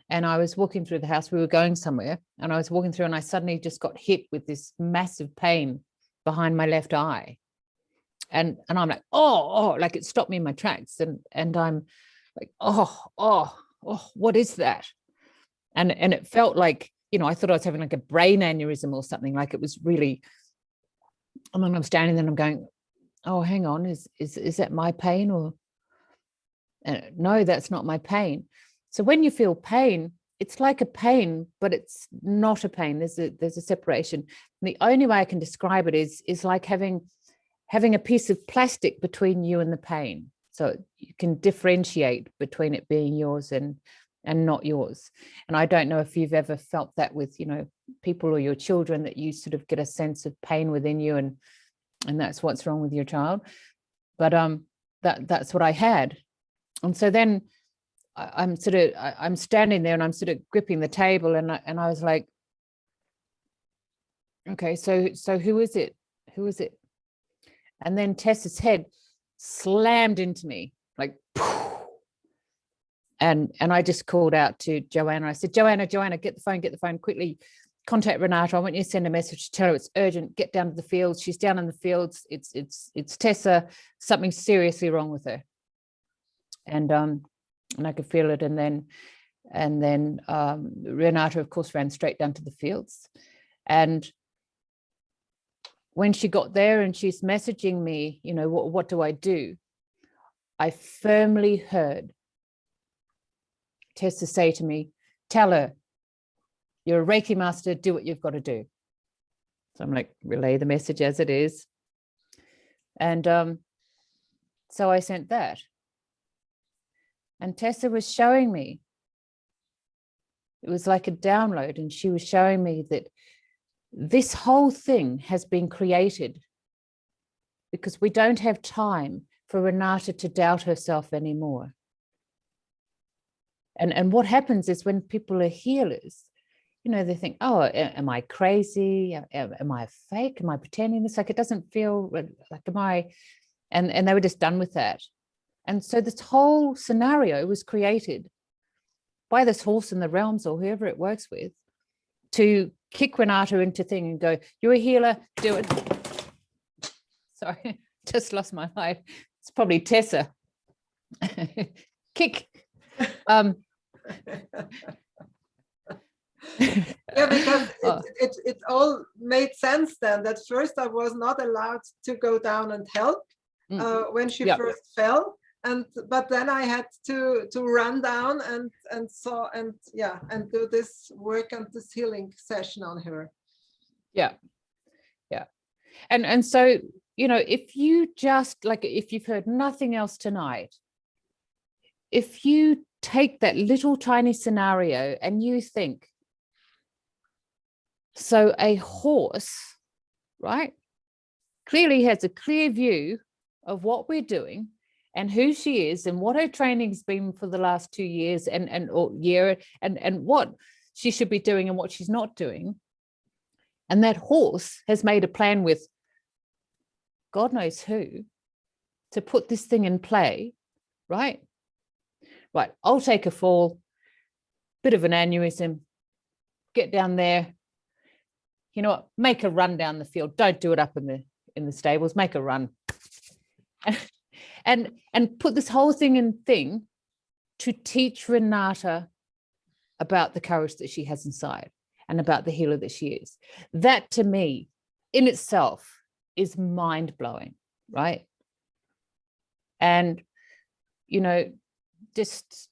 and I was walking through the house. We were going somewhere, and I was walking through, and I suddenly just got hit with this massive pain behind my left eye. And I'm like, oh, like it stopped me in my tracks. And I'm like, oh, what is that? And it felt like, you know, I thought I was having like a brain aneurysm or something. Like it was really, and then I'm standing there and I'm going, oh, hang on, is that my pain? Or no, that's not my pain. So when you feel pain, it's like a pain, but it's not a pain. There's a separation. And the only way I can describe it is like having a piece of plastic between you and the pain. So you can differentiate between it being yours and not yours. And I don't know if you've ever felt that with, you know, people or your children, that you sort of get a sense of pain within you, and that's what's wrong with your child. But that's what I had. And so then I'm standing there, and I'm sort of gripping the table, and I was like, okay, so who is it? Who is it? And then Tessa's head slammed into me, like, and I just called out to Joanna. I said, Joanna, get the phone quickly. Contact Renate. I want you to send a message to tell her it's urgent. Get down to the fields. She's down in the fields. It's Tessa. Something seriously wrong with her. And I could feel it. And then Renate, of course, ran straight down to the fields. And when she got there and she's messaging me, you know, what do I do? I firmly heard Tessa say to me, tell her, you're a Reiki master, do what you've got to do. So I'm like, relay the message as it is. And so I sent that. And Tessa was showing me, it was like a download, and she was showing me that this whole thing has been created because we don't have time for Renate to doubt herself anymore. And what happens is, when people are healers, you know, they think, oh, am I crazy? Am I fake? Am I pretending this? Like, it doesn't feel like, am I? And they were just done with that. And so this whole scenario was created by this horse in the realms, or whoever it works with, to kick Renate into thing and go, you're a healer, do it. Sorry, just lost my life. It's probably Tessa. Kick. Yeah, because it all made sense then. That first I was not allowed to go down and help when she first fell, but then I had to run down and do this work and this healing session on her. Yeah. And so, you know, if you just, like, if you've heard nothing else tonight, if you take that little tiny scenario and you think, so a horse, right, clearly has a clear view of what we're doing and who she is and what her training's been for the last 2 years and what she should be doing and what she's not doing. And that horse has made a plan with God knows who to put this thing in play, right? Right, I'll take a fall, bit of an aneurysm, get down there, you know what, make a run down the field. Don't do it up in the stables, make a run. And put this whole thing to teach Renate about the courage that she has inside and about the healer that she is. That to me in itself is mind-blowing, right? And, you know, just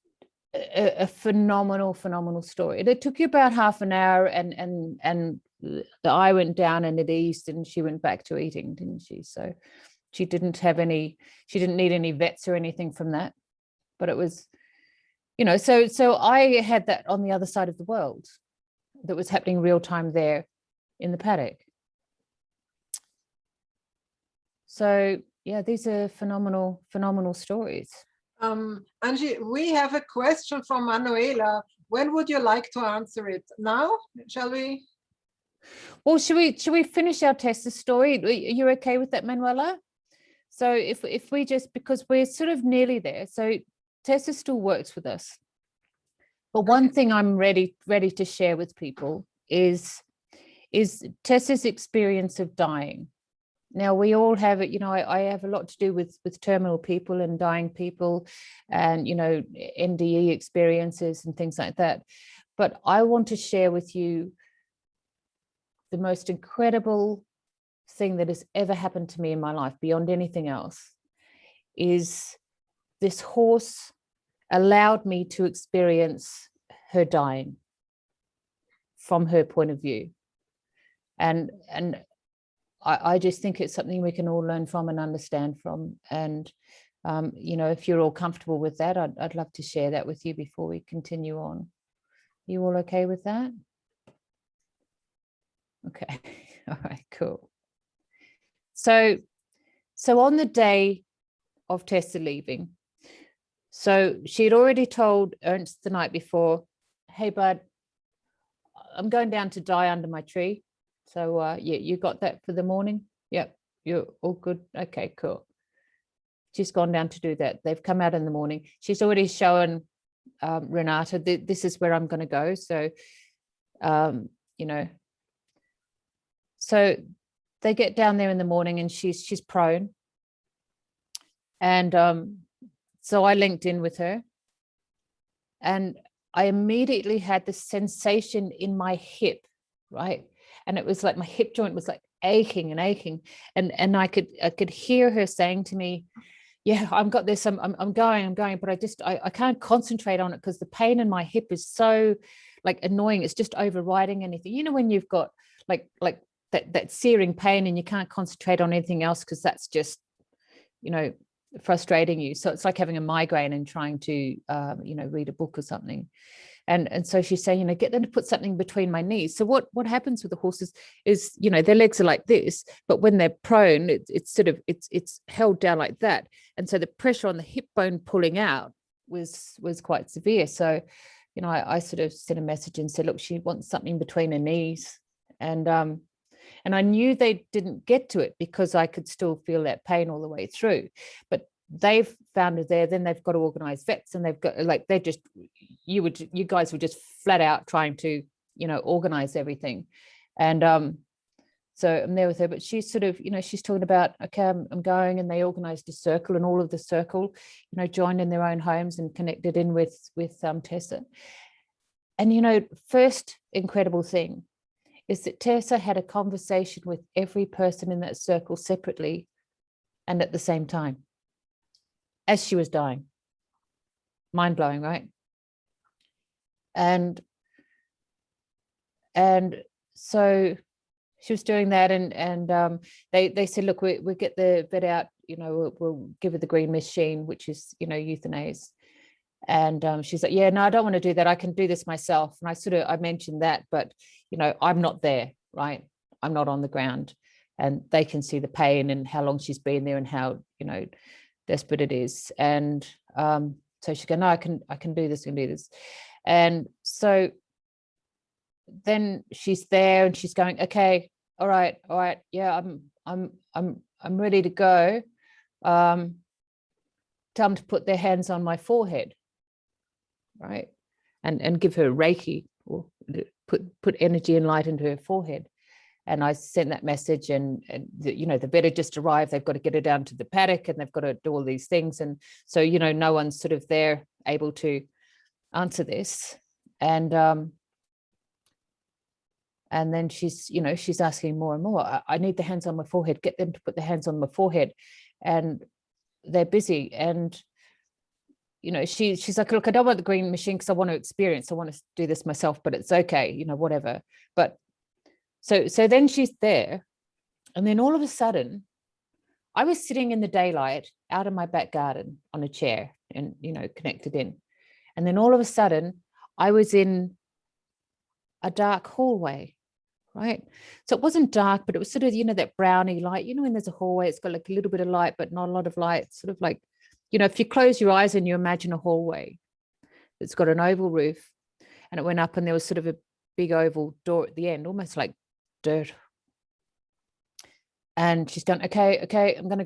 a phenomenal story. It took you about half an hour, and the eye went down and it eased, and she went back to eating, didn't she? So she didn't need any vets or anything from that. But it was, you know, so I had that on the other side of the world that was happening real time there in the paddock. So yeah, these are phenomenal stories. Anjii, we have a question from Manuela. When would you like to answer it? Now? Shall we? Well, should we finish our Tessa story? Are you okay with that, Manuela? So if we just, because we're sort of nearly there. So Tessa still works with us. But one thing I'm ready to share with people is Tessa's experience of dying. Now, we all have it, you know, I have a lot to do with terminal people and dying people and, you know, NDE experiences and things like that. But I want to share with you the most incredible thing that has ever happened to me in my life, beyond anything else, is this horse allowed me to experience her dying from her point of view. And I just think it's something we can all learn from and understand from. And, you know, if you're all comfortable with that, I'd love to share that with you before we continue on. You all okay with that? Okay. All right, cool. So on the day of Tessa leaving, so she had already told Ernst the night before, hey, bud, I'm going down to die under my tree. So yeah, you got that for the morning? Yep, you're all good. Okay, cool. She's gone down to do that. They've come out in the morning. She's already shown Renate, this is where I'm going to go. So, you know, so they get down there in the morning and she's prone. And so I linked in with her, and I immediately had this sensation in my hip, right? And it was like my hip joint was like aching. And I could hear her saying to me, yeah, I've got this, I'm going, but I can't concentrate on it because the pain in my hip is so like annoying. It's just overriding anything. You know, when you've got like that searing pain and you can't concentrate on anything else because that's just, you know, frustrating you. So it's like having a migraine and trying to, you know, read a book or something. And so she's saying, you know, get them to put something between my knees. So what happens with the horses is, you know, their legs are like this, but when they're prone, it's sort of, it's held down like that. And so the pressure on the hip bone pulling out was quite severe. So, you know, I sort of sent a message and said, look, she wants something between her knees. And I knew they didn't get to it because I could still feel that pain all the way through. But they've found it there, then they've got to organize vets, and they've got like, they just, you guys were just flat out trying to, you know, organize everything. And so I'm there with her, but she's sort of, you know, she's talking about, okay, I'm going, and they organized a circle, and all of the circle, you know, joined in their own homes and connected in with Tessa. And, you know, first incredible thing is that Tessa had a conversation with every person in that circle separately and at the same time as she was dying. Mind-blowing, right? And so she was doing that, and they said, look, we'll get the vet out, you know, we'll give her the green machine, which is, you know, euthanasia. And she's like, yeah, no, I don't want to do that. I can do this myself. And I mentioned that, but, you know, I'm not there, right? I'm not on the ground, and they can see the pain and how long she's been there and how, you know, desperate it is. And so she goes, no, I can do this and do this. And so then she's there and she's going, okay, all right, yeah, I'm ready to go. Tell them to put their hands on my forehead, right? And give her Reiki, or put energy and light into her forehead. And I sent that message, and you know, the vet had just arrived. They've got to get her down to the paddock, and they've got to do all these things. And so, you know, no one's sort of there able to answer this. And then she's, you know, she's asking more and more. I need the hands on my forehead. Get them to put their hands on my forehead. And they're busy. And, you know, she's like, look, I don't want the green machine because I want to experience. I want to do this myself, but it's okay, you know, whatever. But so then she's there. And then all of a sudden, I was sitting in the daylight out in my back garden on a chair and, you know, connected in. And then all of a sudden, I was in a dark hallway, right? So it wasn't dark, but it was sort of, you know, that brownie light, you know, when there's a hallway, it's got like a little bit of light, but not a lot of light, sort of like, you know, if you close your eyes and you imagine a hallway, it's got an oval roof, and it went up and there was sort of a big oval door at the end, almost like dirt. And she's going, okay, I'm going to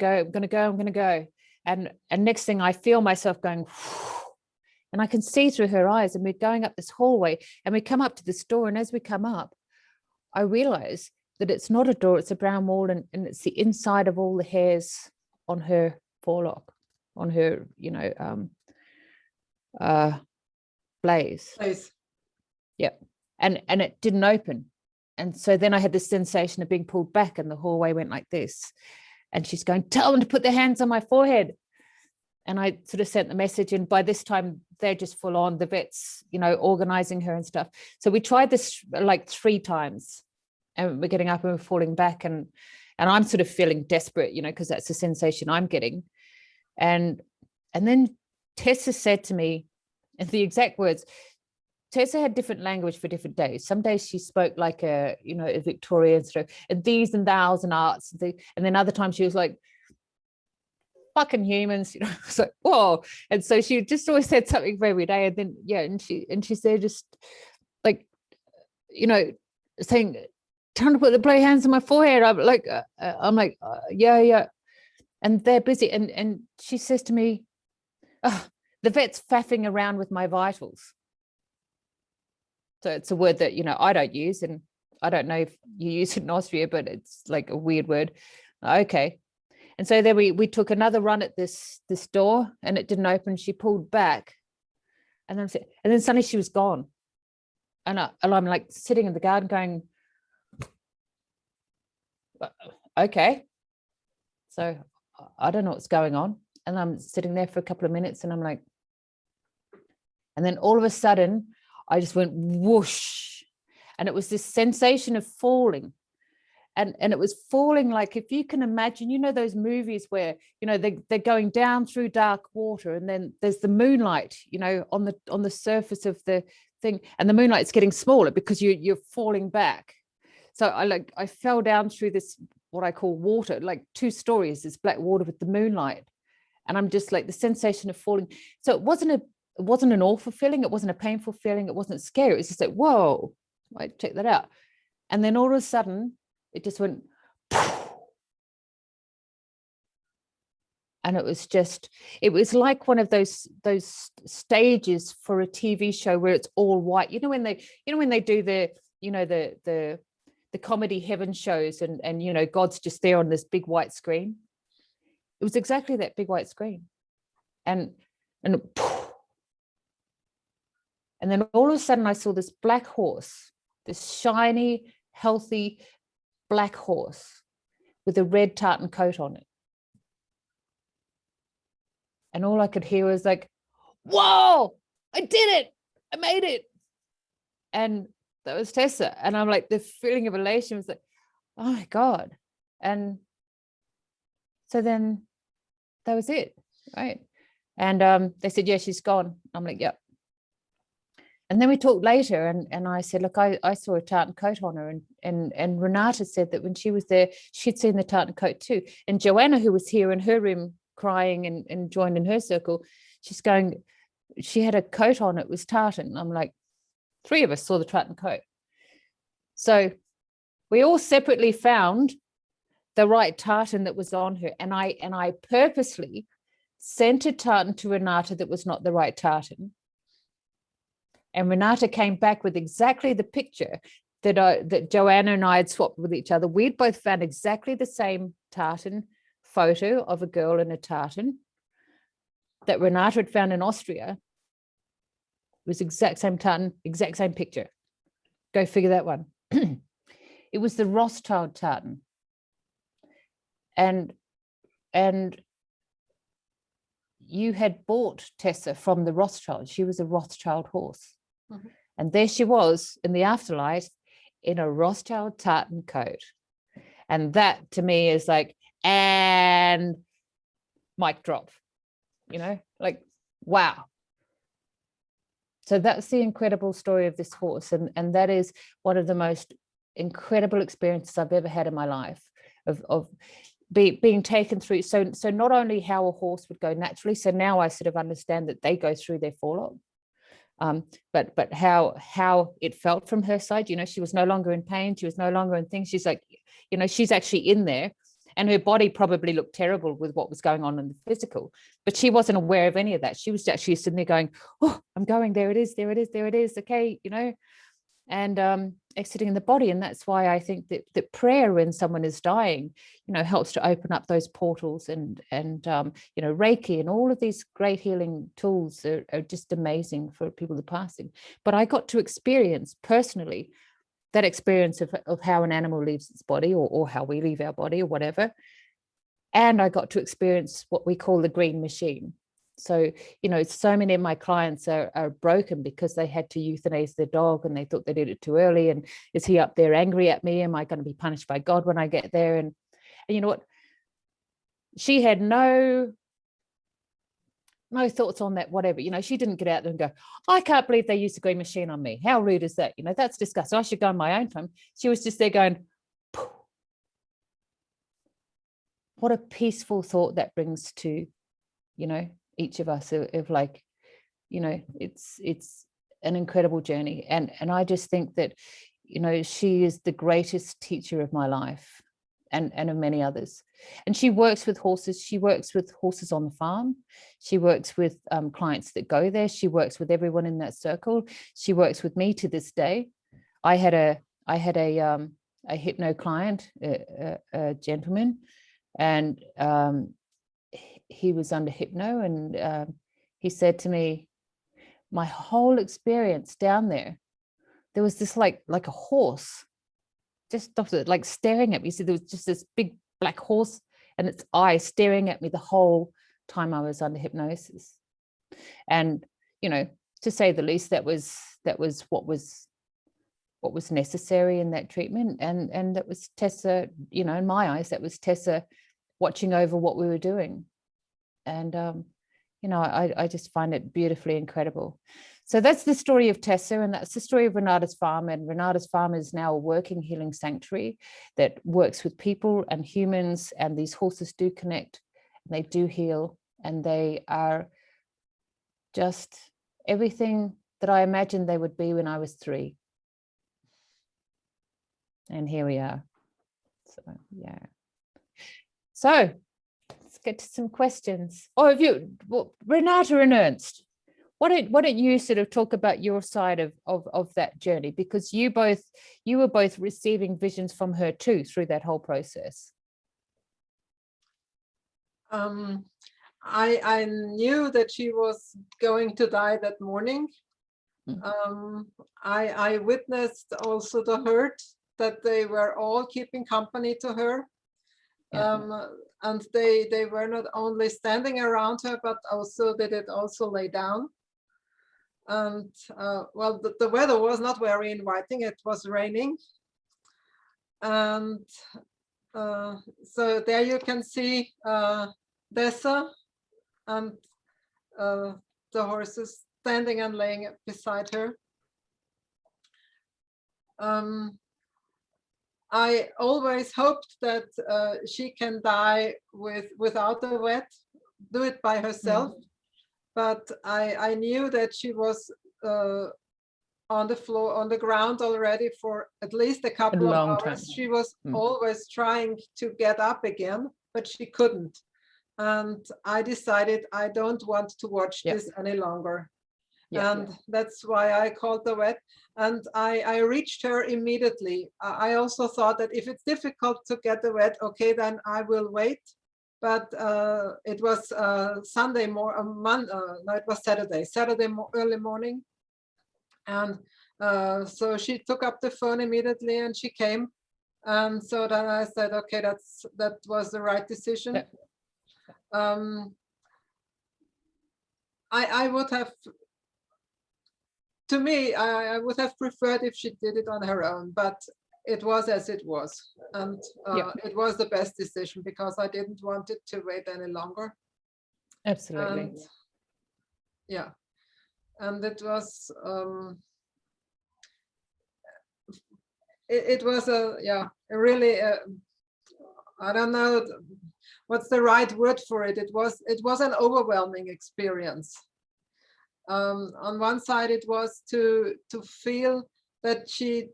go. And next thing I feel myself going, and I can see through her eyes, and we're going up this hallway and we come up to this door. And as we come up, I realize that it's not a door, it's a brown wall, and it's the inside of all the hairs on her forelock, on her, you know, blaze. Yeah. And it didn't open. And so then I had this sensation of being pulled back, and the hallway went like this. And she's going, tell them to put their hands on my forehead. And I sort of sent the message. And by this time, they're just full on, the vets, you know, organizing her and stuff. So we tried this like 3 times, and we're getting up and we're falling back. And I'm sort of feeling desperate, you know, because that's the sensation I'm getting. And then Tessa said to me, and the exact words, Tessa had different language for different days. Some days she spoke like a, you know, a Victorian sort of, and these and thous and arts. And then other times she was like, fucking humans, you know. It's like, whoa. And so she just always said something for every day. And then, yeah, and she's there just like, you know, saying, trying to put the bloody hands on my forehead. I'm like, yeah. And they're busy. And she says to me, oh, the vet's faffing around with my vitals. So it's a word that, you know, I don't use, and I don't know if you use it in Austria, but it's like a weird word. Okay. And so then we took another run at this door, and it didn't open. She pulled back, and then suddenly she was gone. And I'm like sitting in the garden going, okay. So I don't know what's going on. And I'm sitting there for a couple of minutes, and I'm like, and then all of a sudden I just went whoosh, and it was this sensation of falling. And it was falling like, if you can imagine, you know, those movies where, you know, they're going down through dark water, and then there's the moonlight, you know, on the surface of the thing, and the moonlight's getting smaller because you're falling back. So I fell down through this, what I call water, like 2 stories, this black water with the moonlight. And I'm just like, the sensation of falling. So it wasn't an awful feeling. It wasn't a painful feeling. It wasn't scary. It was just like, whoa, right, check that out. And then all of a sudden it just went, and it was like one of those stages for a TV show where it's all white. You know, when they do the, you know, the comedy heaven shows, and, you know, God's just there on this big white screen. It was exactly that big white screen. And then all of a sudden I saw this black horse, this shiny, healthy black horse with a red tartan coat on it. And all I could hear was like, whoa, I did it. I made it. And that was Tessa. And I'm like, the feeling of elation was like, oh my God. And so then that was it, right? And they said, yeah, she's gone. I'm like, yep. And then we talked later, and I said, look, I saw a tartan coat on her, and Renate said that when she was there, she'd seen the tartan coat too. And Joanna, who was here in her room crying and joined in her circle, she's going, she had a coat on, it was tartan. I'm like, 3 of us saw the tartan coat. So we all separately found the right tartan that was on her. And I purposely sent a tartan to Renate that was not the right tartan. And Renate came back with exactly the picture that Joanna and I had swapped with each other. We'd both found exactly the same tartan photo of a girl in a tartan that Renate had found in Austria. was exact same tartan, exact same picture. Go figure that one. It was the Rothschild tartan. And you had bought Tessa from the Rothschild. She was a Rothschild horse. Mm-hmm. And there she was in the afterlife in a Rothschild tartan coat. And that to me is like, and mic drop, you know, like, wow. So that's the incredible story of this horse. And that is one of the most incredible experiences I've ever had in my life of being taken through. So not only how a horse would go naturally, so now I sort of understand that they go through their fall off, but how it felt from her side. You know, she was no longer in pain. She was no longer in things. She's like, you know, she's actually in there, and her body probably looked terrible with what was going on in the physical, but she wasn't aware of any of that. She was actually sitting there going, oh, I'm going, there it is, there it is, there it is. Okay, you know, and exiting the body. And that's why I think that prayer when someone is dying, you know, helps to open up those portals, and you know, Reiki and all of these great healing tools are just amazing for people that are passing. But I got to experience personally that experience of how an animal leaves its body, or how we leave our body, or whatever. And I got to experience what we call the green machine. So, you know, so many of my clients are broken because they had to euthanize their dog, and they thought they did it too early. And is he up there angry at me? Am I going to be punished by God when I get there? And you know what? She had no thoughts on that, whatever. You know, she didn't get out there and go, I can't believe they used the green machine on me. How rude is that? You know, that's disgusting. I should go on my own time. She was just there going, poof. What a peaceful thought that brings to, you know, each of us of like, you know, it's an incredible journey. And I just think that, you know, she is the greatest teacher of my life, and of many others. And she works with horses. She works with horses on the farm. She works with clients that go there. She works with everyone in that circle. She works with me to this day. I had a hypno client, a gentleman, and he was under hypno, and he said to me, my whole experience down there was this like a horse just like staring at me. So there was just this big black horse and its eyes staring at me the whole time I was under hypnosis. And, you know, to say the least, that was what was necessary in that treatment. And that was Tessa, you know, in my eyes, that was Tessa watching over what we were doing. And, you know, I just find it beautifully incredible. So that's the story of Tessa, and that's the story of Renates Farm. And Renates Farm is now a working healing sanctuary that works with people and humans, and these horses do connect, and they do heal, and they are just everything that I imagined they would be when I was 3. And here we are. So, yeah. So let's get to some questions. Oh, Renate and Ernst, why don't you sort of talk about your side of that journey, because you were both receiving visions from her too through that whole process. I knew that she was going to die that morning. I witnessed also the herd, that they were all keeping company to her. Yeah. And they were not only standing around her, but also they did also lay down. And well, the weather was not very inviting. It was raining. And so there you can see Tessa and the horses standing and laying beside her. I always hoped that she can die without a vet, do it by herself. But I knew that she was on the floor, on the ground already for at least a couple of hours. Time. She was always trying to get up again, but she couldn't. And I decided I don't want to watch this any longer. And that's why I called the vet. And I reached her immediately. I also thought that if it's difficult to get the vet, okay, then I will wait. But it was Saturday, early morning. And so she took up the phone immediately and she came. And so then I said, okay, that was the right decision. Yeah. I would have, to me, I would have preferred if she did it on her own, but it was as it was. And it was the best decision because I didn't want it to wait any longer. Absolutely. And, yeah. And it was, it was a really, I don't know what's the right word for it. It was an overwhelming experience. On one side, it was to feel that she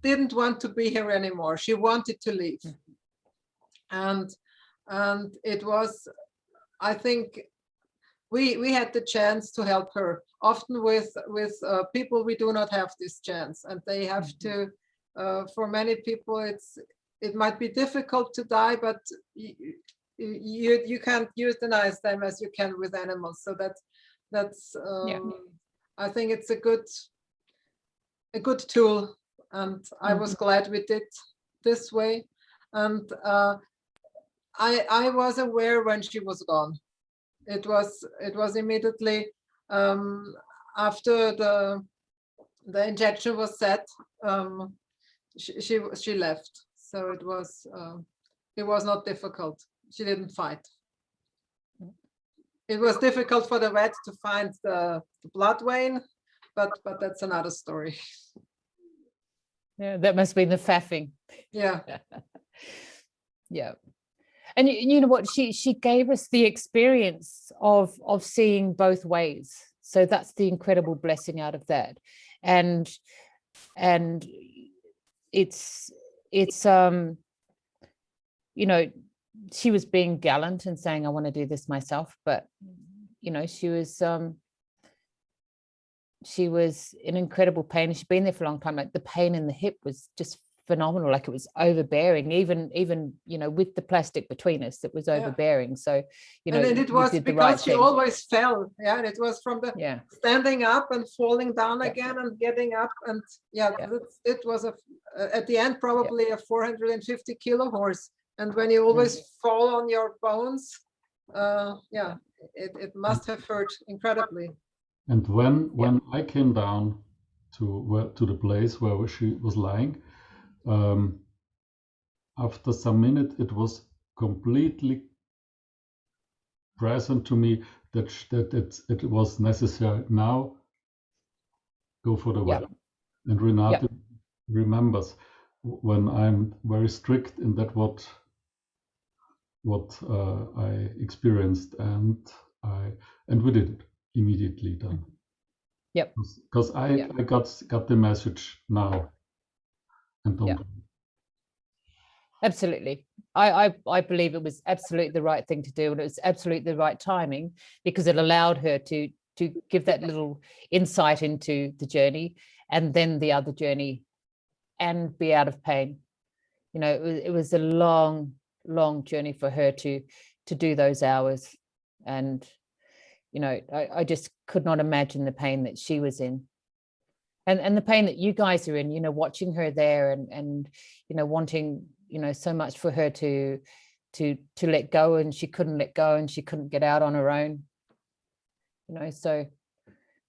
didn't want to be here anymore. She wanted to leave. And it was, I think, we had the chance to help her. Often with people, we do not have this chance, and they have to. For many people, it might be difficult to die, but you can't euthanize them as you can with animals. So that's I think it's a good tool, and I was glad we did this way. And I was aware when she was gone. It was immediately after the injection was set. She left, so it was not difficult. She didn't fight. It was difficult for the vet to find the blood vein, but that's another story. Yeah, that must be the faffing. Yeah. Yeah. And you know what, she gave us the experience of seeing both ways. So that's the incredible blessing out of that. And it's you know, she was being gallant and saying, I want to do this myself, but you know, she was in incredible pain. She'd been there for a long time. Like the pain in the hip was just phenomenal. Like it was overbearing, even you know, with the plastic between us, it was overbearing. So you know, and it was because she always fell. Yeah, and it was from the standing up and falling down again and getting up, and it was at the end probably a 450 kilo horse. And when you always fall on your bones, it must have hurt incredibly. And when I came down to the place where she was lying, after some minutes, it was completely present to me that it was necessary now go for the vet. And Renate remembers when I'm very strict in that what I experienced, and we did it immediately done. Yep. Because I got the message now, and don't. Absolutely. I believe it was absolutely the right thing to do, and it was absolutely the right timing, because it allowed her to give that little insight into the journey and then the other journey and be out of pain. You know, it was a long journey for her to do those hours. And, you know, I just could not imagine the pain that she was in. And the pain that you guys are in, you know, watching her there and you know, wanting, you know, so much for her to let go, and she couldn't let go, and she couldn't get out on her own, you know. So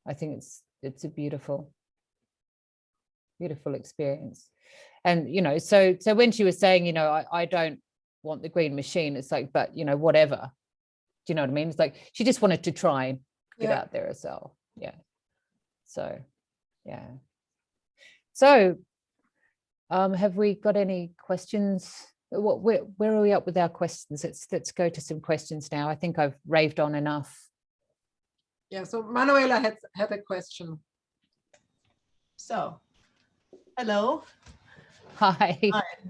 I think it's a beautiful experience. And you know, so when she was saying, you know, I don't want the green machine, it's like, but you know, whatever, do you know what I mean? It's like she just wanted to try and get out there herself. So have we got any questions? Where are we up with our questions? Let's go to some questions now. I think I've raved on enough. Yeah, so Manuela had a question. So, hello. Hi.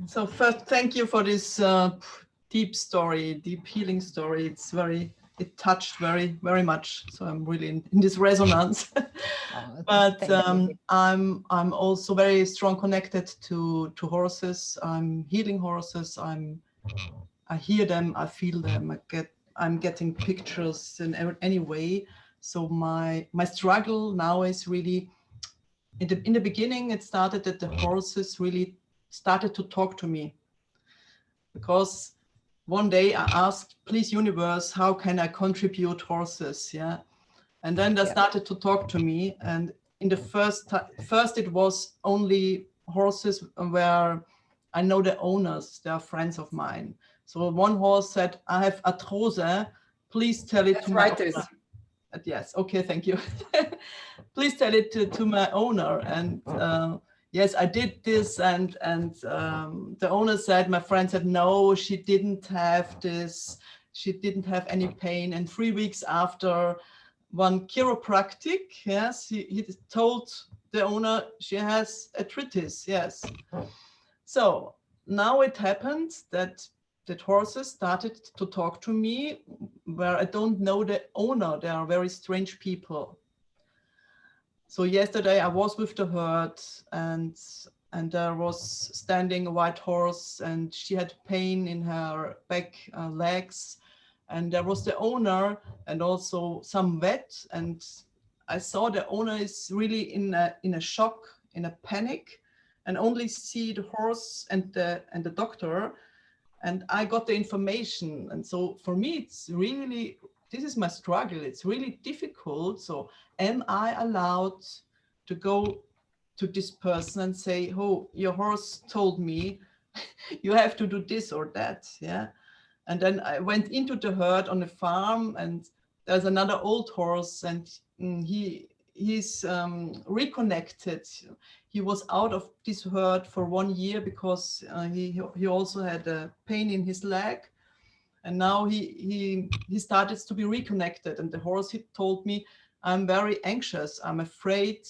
So first, thank you for this deep healing story. It touched very, very much. So I'm really in this resonance. But I'm also very strong connected to horses. I'm healing horses. I hear them. I feel them. I'm getting pictures in any way. So my struggle now is really in the beginning, it started that the horses really started to talk to me, because one day I asked, please universe, how can I contribute horses? Yeah. And then they started to talk to me. And in the first it was only horses where I know the owners, they are friends of mine. So one horse said, I have arthrose, please tell it to my owner. Yes, okay, thank you. Please tell it to my owner. And yes, I did this, and the owner said, my friend said, no, she didn't have this, she didn't have any pain. And 3 weeks after, one chiropractic, yes, he told the owner she has arthritis, yes. So now it happened that horses started to talk to me where I don't know the owner. They are very strange people. So yesterday I was with the herd, and there was standing a white horse, and she had pain in her back legs, and there was the owner and also some vet, and I saw the owner is really in a shock, in a panic, and only see the horse and the doctor, and I got the information. And so for me, it's really, this is my struggle. It's really difficult. So am I allowed to go to this person and say, oh, your horse told me you have to do this or that? Yeah. And then I went into the herd on the farm, and there's another old horse, and he's reconnected. He was out of this herd for 1 year because he also had a pain in his leg, and now he started to be reconnected. And the horse, he told me, I'm very anxious, I'm afraid,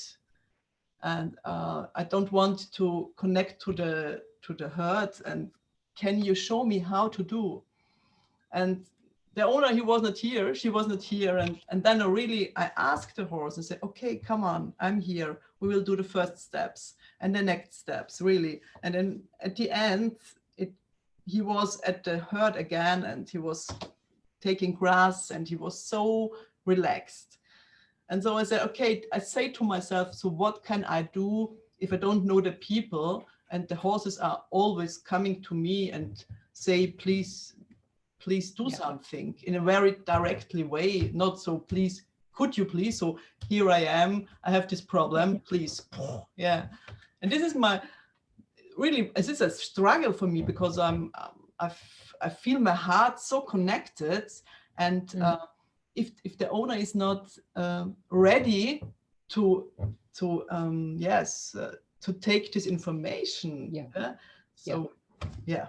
and I don't want to connect to the herd, and can you show me how to do? And the owner, he was not here, she was not here. And then I asked the horse and said, okay, come on, I'm here. We will do the first steps and the next steps, really. And then at the end, he was at the herd again, and he was taking grass, and he was so relaxed. And so I said, okay, I say to myself, so what can I do if I don't know the people? And the horses are always coming to me and say, please do something in a very directly way, not so please, could you please? So here I am, I have this problem, please. Yeah. And this is this is a struggle for me, because I feel my heart so connected. And if the owner is not ready to take this information, yeah.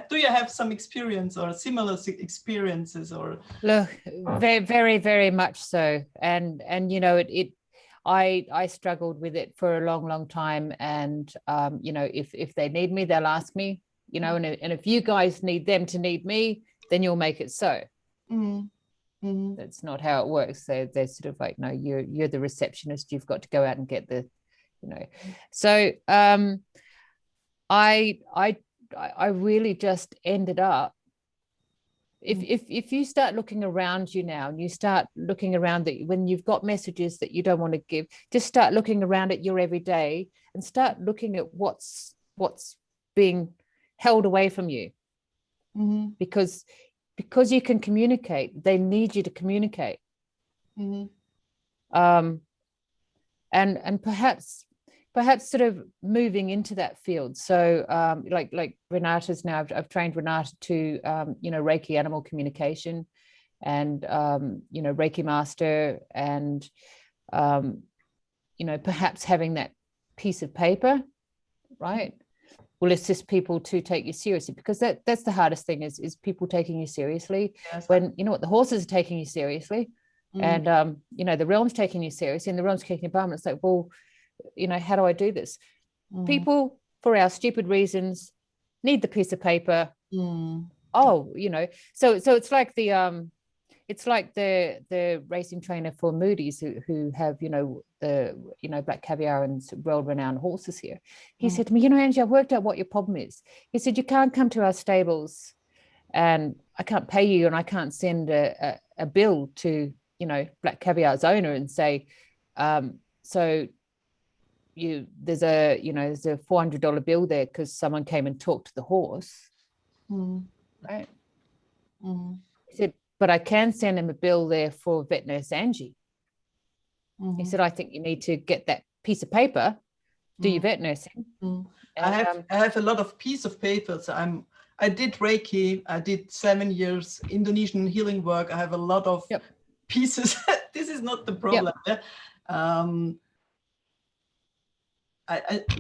Do you have some experience or similar experiences? Or look, very, very, very much so. And you know, I struggled with it for a long, long time. And you know, if they need me, they'll ask me, you know, and if you guys need them to need me, then you'll make it so. That's not how it works. They're sort of like, no, you're the receptionist, you've got to go out and get the, you know. So I really just ended up, if you start looking around you now, and you start looking around that when you've got messages that you don't want to give, just start looking around at your everyday and start looking at what's being held away from you. Because you can communicate, they need you to communicate. And perhaps sort of moving into that field. So like Renate's now, I've trained Renate to, you know, Reiki animal communication, and, you know, Reiki master, and, you know, perhaps having that piece of paper, right, will assist people to take you seriously, because that's the hardest thing is people taking you seriously. Yes. When, you know what, the horses are taking you seriously, and, you know, the realm's taking you seriously, and the realm's kicking your bum. It's like, well, you know, how do I do this? People, for our stupid reasons, need the piece of paper. Oh, you know, so it's like the racing trainer for Moody's who have, you know, the, you know, Black Caviar and world-renowned horses here. He said to me, you know, Anjii, I've worked out what your problem is. He said, you can't come to our stables and I can't pay you, and I can't send a bill to, you know, Black Caviar's owner and say, so, there's a $400 bill there because someone came and talked to the horse, right? He said, but I can send him a bill there for vet nurse Anjii. He said, I think you need to get that piece of paper, do your vet nursing. I have a lot of piece of papers. I did Reiki. I did 7 years Indonesian healing work. I have a lot of pieces. This is not the problem.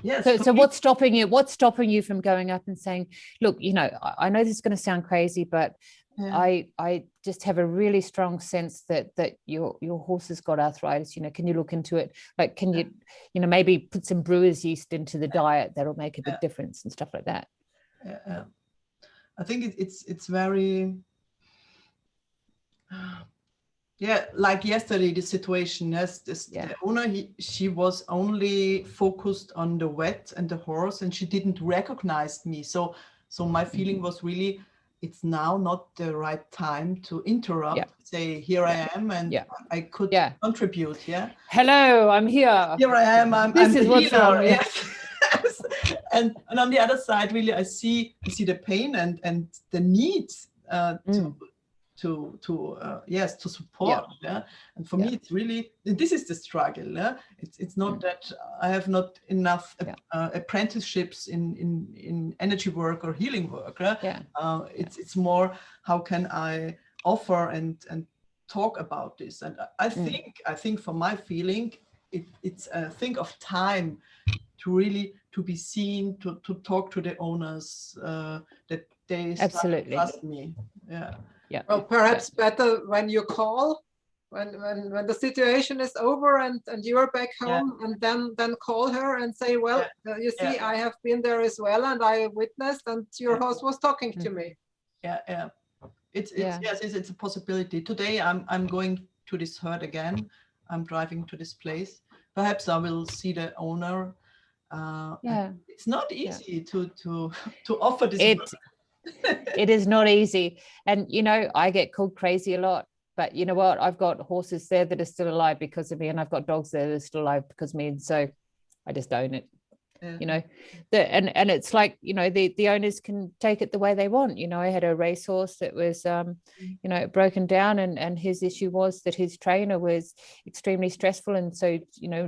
Yes. So what's stopping you? What's stopping you from going up and saying, look, I know this is going to sound crazy, but I just have a really strong sense that your horse has got arthritis. Can you look into it? Like, can you, maybe put some brewer's yeast into the diet that'll make a big difference and stuff like that. Yeah. I think it's very, like yesterday, the situation, the owner, she was only focused on the vet and the horse, and she didn't recognize me. So my feeling was really, it's now not the right time to interrupt, say, here I am, and I could contribute. Hello, I'm here. Here I am. I'm this is the what's healer. wrong. Yes. And on the other side, really, I see the pain and the need to support. And for me, it's really, this is the struggle. It's not that I have not enough apprenticeships in energy work or healing work. It's more, how can I offer and talk about this? And I think for my feeling, it's a thing of time to really to be seen, to talk to the owners, that they start to trust me. Well, perhaps better when you call, when the situation is over and you're back home, and then call her and say, well, you see, I have been there as well, and I witnessed, and your horse was talking to me. It's a possibility. Today I'm going to this herd again. I'm driving to this place. Perhaps I will see the owner. It's not easy to offer this. It is not easy. And, I get called crazy a lot, but you know what? I've got horses there that are still alive because of me, and I've got dogs there that are still alive because of me. And so I just own it. And it's like, the owners can take it the way they want. I had a racehorse that was, broken down, and his issue was that his trainer was extremely stressful. And so,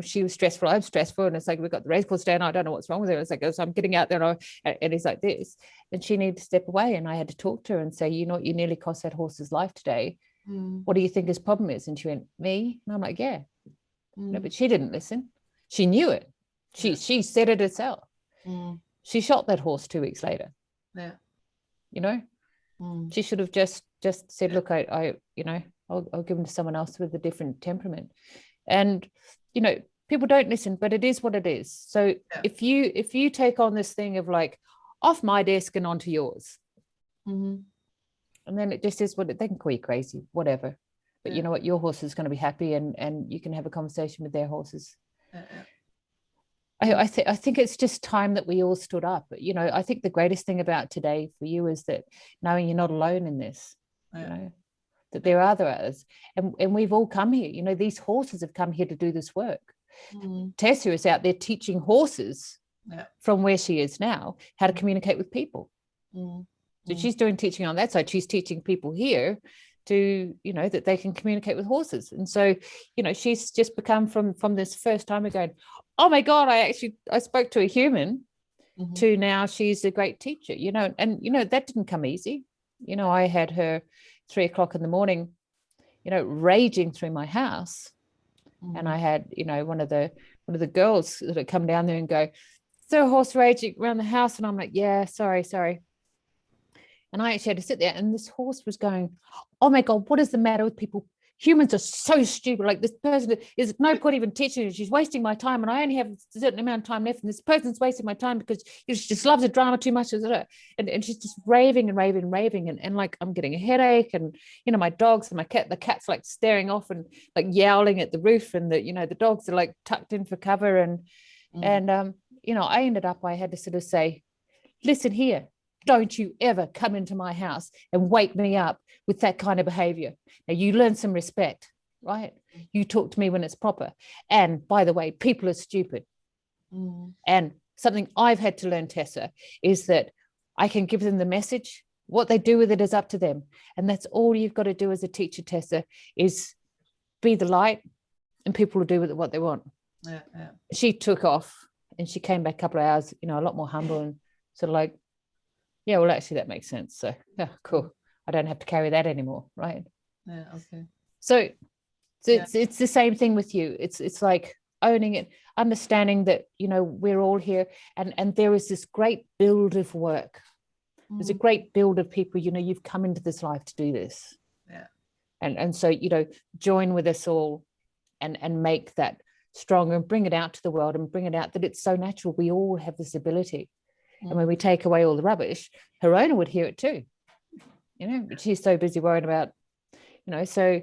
she was stressful, I'm stressful. And it's like, we've got the racecourse down. I don't know what's wrong with her. It's like, so I'm getting out there and he's like this, and she needed to step away. And I had to talk to her and say, you nearly cost that horse's life today. What do you think his problem is? And she went, me? And I'm like, no, but she didn't listen. She knew it. She said it herself. She shot that horse 2 weeks later. She should have just said, look, I'll give him to someone else with a different temperament. And people don't listen, but it is what it is. So if you take on this thing of like, off my desk and onto yours, and then it just is what they can call you crazy, whatever. But you know what, your horse is going to be happy, and you can have a conversation with their horses. I think it's just time that we all stood up. I think the greatest thing about today for you is that knowing you're not alone in this, that there are others, and we've all come here. These horses have come here to do this work. Tessa is out there teaching horses from where she is now how to communicate with people. So she's doing teaching on that side. She's teaching people here to, that they can communicate with horses. And so, she's just become from this first time of going, oh my God, I spoke to a human, to now she's a great teacher, and that didn't come easy. I had her 3 o'clock in the morning, raging through my house. And I had, one of the girls that had come down there and go, is there a horse raging around the house? And I'm like, yeah, sorry. And I actually had to sit there, and this horse was going, oh my God, what is the matter with people? Humans are so stupid. Like, this person, is no point even teaching her. She's wasting my time, and I only have a certain amount of time left, and this person's wasting my time because she just loves the drama too much. And she's just raving and like, I'm getting a headache, and my dogs and the cat's like staring off and like yowling at the roof, and the dogs are like tucked in for cover, and I ended up, I had to sort of say, listen here, don't you ever come into my house and wake me up with that kind of behavior. Now, you learn some respect, right? You talk to me when it's proper. And by the way, people are stupid. And something I've had to learn, Tessa, is that I can give them the message. What they do with it is up to them. And that's all you've got to do as a teacher, Tessa, is be the light, and people will do with it what they want. Yeah. She took off and she came back a couple of hours, a lot more humble and sort of like, yeah, well, actually that makes sense. So yeah, cool. I don't have to carry that anymore, right? Yeah, okay. So it's the same thing with you. It's like owning it, understanding that, we're all here, and there is this great build of work. There's a great build of people, you've come into this life to do this. Yeah. And so, join with us all and make that stronger and bring it out to the world and bring it out that it's so natural. We all have this ability. And when we take away all the rubbish, her owner would hear it too, but she's so busy worrying about, so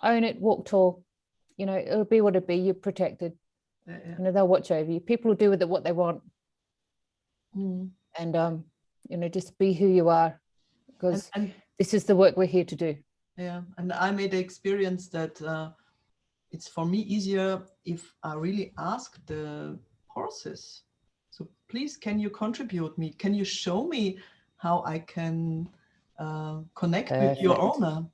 own it, walk tall, it'll be what it be. You're protected. Yeah. They'll watch over you. People will do with it what they want. And, just be who you are, because and this is the work we're here to do. Yeah. And I made the experience that it's for me easier if I really ask the horses. So please, can you contribute me? Can you show me how I can connect with your owner?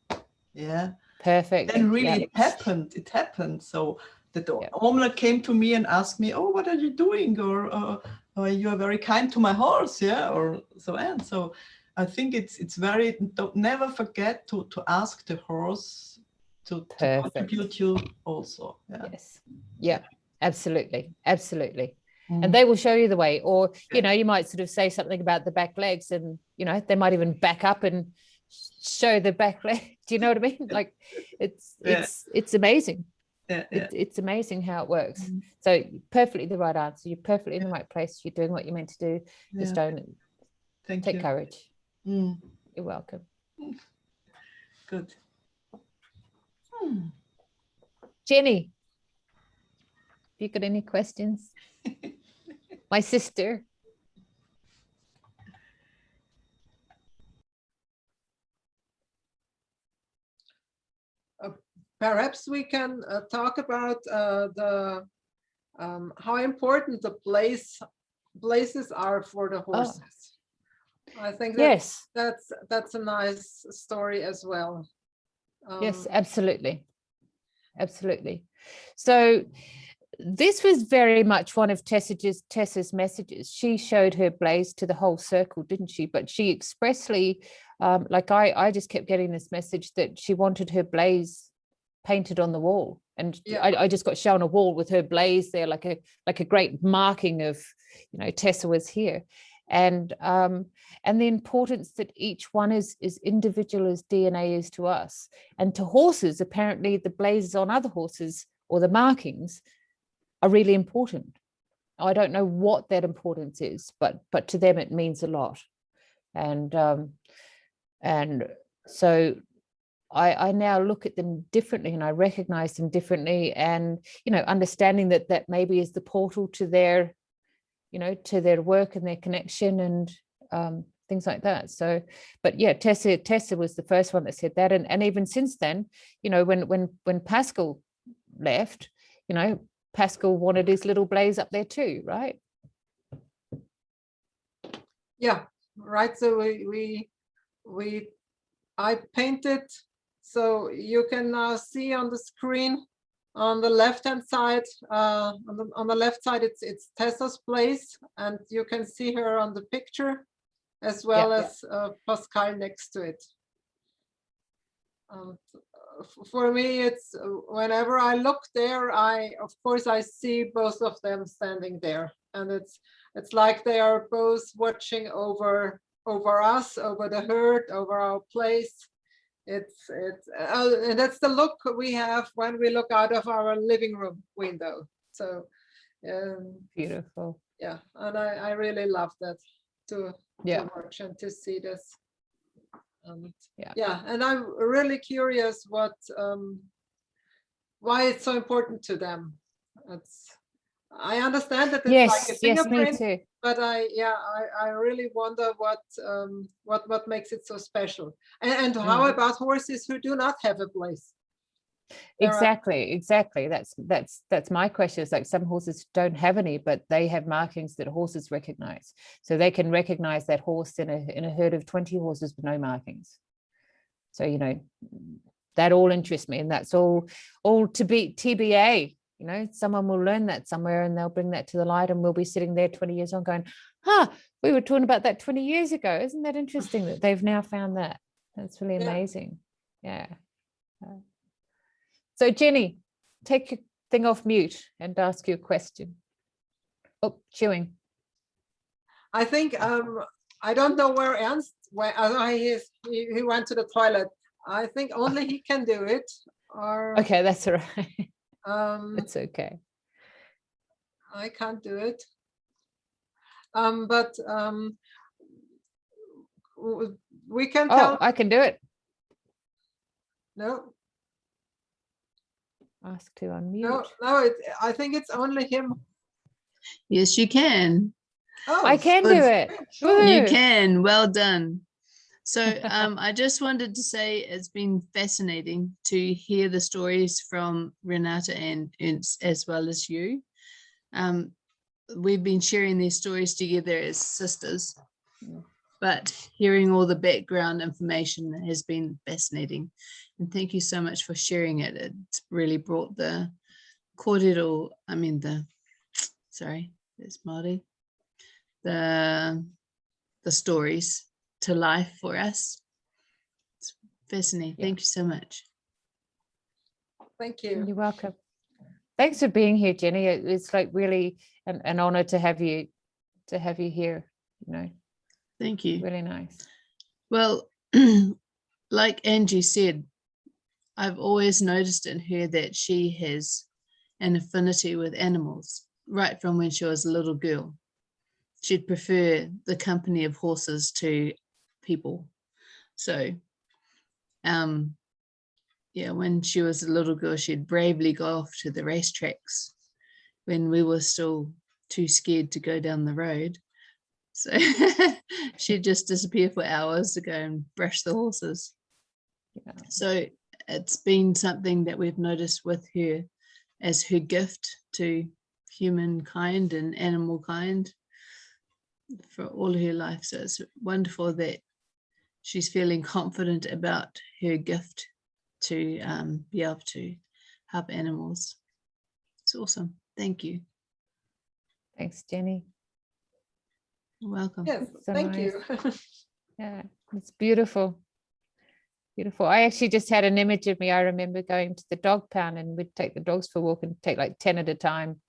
Yeah. Perfect. Then really it happened. So the owner came to me and asked me, oh, what are you doing? Or you are very kind to my horse. Yeah. Or so and so. I think it's very, never forget to ask the horse to contribute you also. Yeah. Yes. Yeah, absolutely. Absolutely. And they will show you the way. Or, you might sort of say something about the back legs and, they might even back up and show the back leg. Do you know what I mean? Like it's amazing. Yeah. It's amazing how it works. So perfectly the right answer. You're perfectly in the right place. You're doing what you're meant to do. Just don't take courage. You're welcome. Good. Jenny, have you got any questions? My sister. Perhaps we can talk about how important the places are for the horses. I think that's a nice story as well. Yes, absolutely. Absolutely. So this was very much one of Tessa's messages. She showed her blaze to the whole circle, didn't she? But she expressly, I just kept getting this message that she wanted her blaze painted on the wall. And I just got shown a wall with her blaze there, like a great marking of, Tessa was here. And the importance that each one is individual as DNA is to us. And to horses, apparently the blazes on other horses or the markings are really important. I don't know what that importance is, but to them it means a lot. And so I now look at them differently and I recognize them differently, and understanding that maybe is the portal to their to their work and their connection and things like that. So, but yeah, Tessa was the first one that said that. And even since then, when Pascal left, Pascal wanted his little blaze up there too, right? Yeah, right. So I painted, so you can now see on the screen on the left-hand side, on the left side, it's Tessa's place, and you can see her on the picture, as well as Pascal next to it. For me, it's whenever I look there, of course I see both of them standing there, and it's like they are both watching over us, over the herd, over our place. And that's the look we have when we look out of our living room window. So beautiful. Yeah, and I really love that to watch and to see this. And I'm really curious why it's so important to them. I understand that it's like a fingerprint, me too. But I really wonder what makes it so special. And how about horses who do not have a place? Exactly. That's my question. It's like some horses don't have any, but they have markings that horses recognize. So they can recognize that horse in a herd of 20 horses with no markings. So, you know, that all interests me, and that's all to be TBA. You know, someone will learn that somewhere and they'll bring that to the light, and we'll be sitting there 20 years on going, we were talking about that 20 years ago. Isn't that interesting that they've now found that? That's really amazing. Yeah. So Jenny, take your thing off mute and ask you a question. Oh, chewing. I think I don't know where Ernst went. He went to the toilet. I think only he can do it. Or okay, that's all right. It's okay. I can't do it. But we can tell. I can do it. No. Ask to unmute. No, I think it's only him. Yes, you can. Oh, I can do it. You can. Well done. So I just wanted to say it's been fascinating to hear the stories from Renate and Ernst as well as you. We've been sharing these stories together as sisters, but hearing all the background information has been fascinating. And thank you so much for sharing it. It's really brought the kōrero, there's Māori, the stories to life for us. It's fascinating. Thank you so much. Thank you. You're welcome. Thanks for being here, Jenny. It's like really an honor to have you here, you know. Thank you. Really nice. Well, like Anjii said, I've always noticed in her that she has an affinity with animals right from when she was a little girl. She'd prefer the company of horses to people. So, when she was a little girl, she'd bravely go off to the racetracks when we were still too scared to go down the road. So she'd just disappear for hours to go and brush the horses. Yeah. So it's been something that we've noticed with her as her gift to humankind and animal kind for all her life. So it's wonderful that she's feeling confident about her gift to be able to help animals. It's awesome. Thank you. Thanks, Jenny. You're welcome. Yes, So thank nice. you. Yeah, it's beautiful. Beautiful. I actually just had an image of me. I remember going to the dog pound and we'd take the dogs for a walk and take like 10 at a time,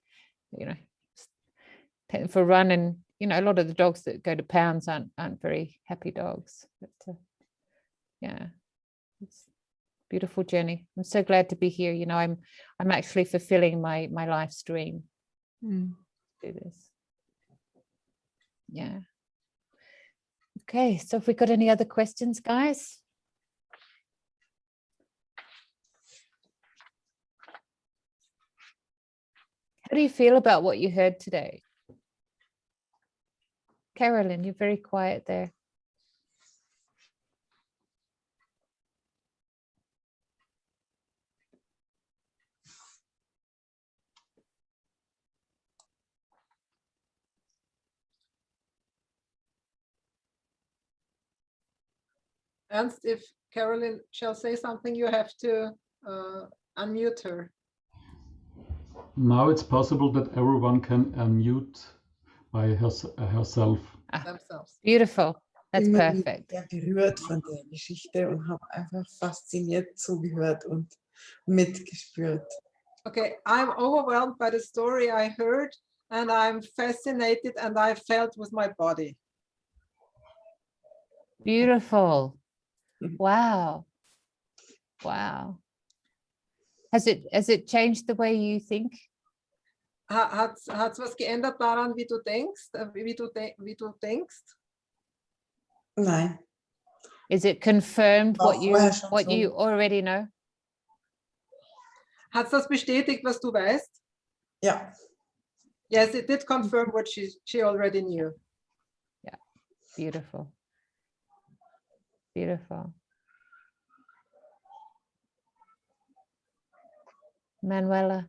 you know, take them for a run. And, you know, a lot of the dogs that go to pounds aren't very happy dogs. But yeah, it's beautiful journey. I'm so glad to be here. You know, I'm actually fulfilling my life's dream. Do this. Yeah. Okay, so if we got any other questions, guys? How do you feel about what you heard today? Carolyn, you're very quiet there. Ernst, if Carolyn shall say something, you have to unmute her. Now it's possible that everyone can unmute by herself. Themselves. Beautiful. That's Ich bin perfect. sehr gerührt von der Geschichte und habe einfach fasziniert zugehört und mitgespürt. Okay, I'm overwhelmed by the story I heard, and I'm fascinated, and I felt with my body. Beautiful. Wow. Wow. Has it changed the way you think? Hat's was geändert daran, wie du denkst, wie du denkst? Nein. Is it confirmed War vorher schon what so. you already know? Hat's das bestätigt, was du weißt? Ja. Yes, it did confirm what she already knew. Yeah. Beautiful. Beautiful. Manuela,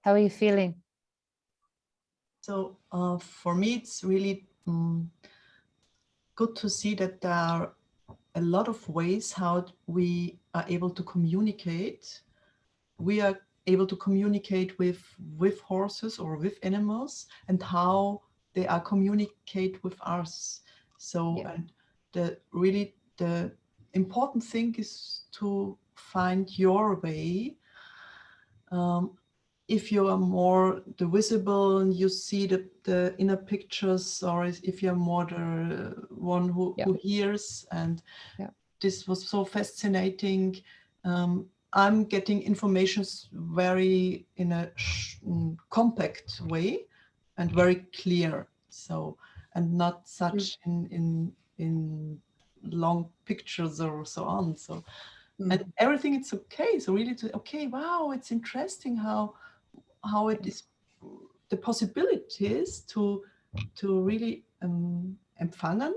how are you feeling? So for me, it's really good to see that there are a lot of ways how we are able to communicate. We are able to communicate with horses or with animals, and how they are communicate with us. So Yeah. and the important thing is to find your way. If you are more the visible and you see the inner pictures, or if you're more the one who hears, and this was so fascinating. I'm getting information very in a compact way and very clear. So, and not such in long pictures or so on. So, and everything it's okay. So really, okay, wow, it's interesting how it is, the possibilities to really empfangen,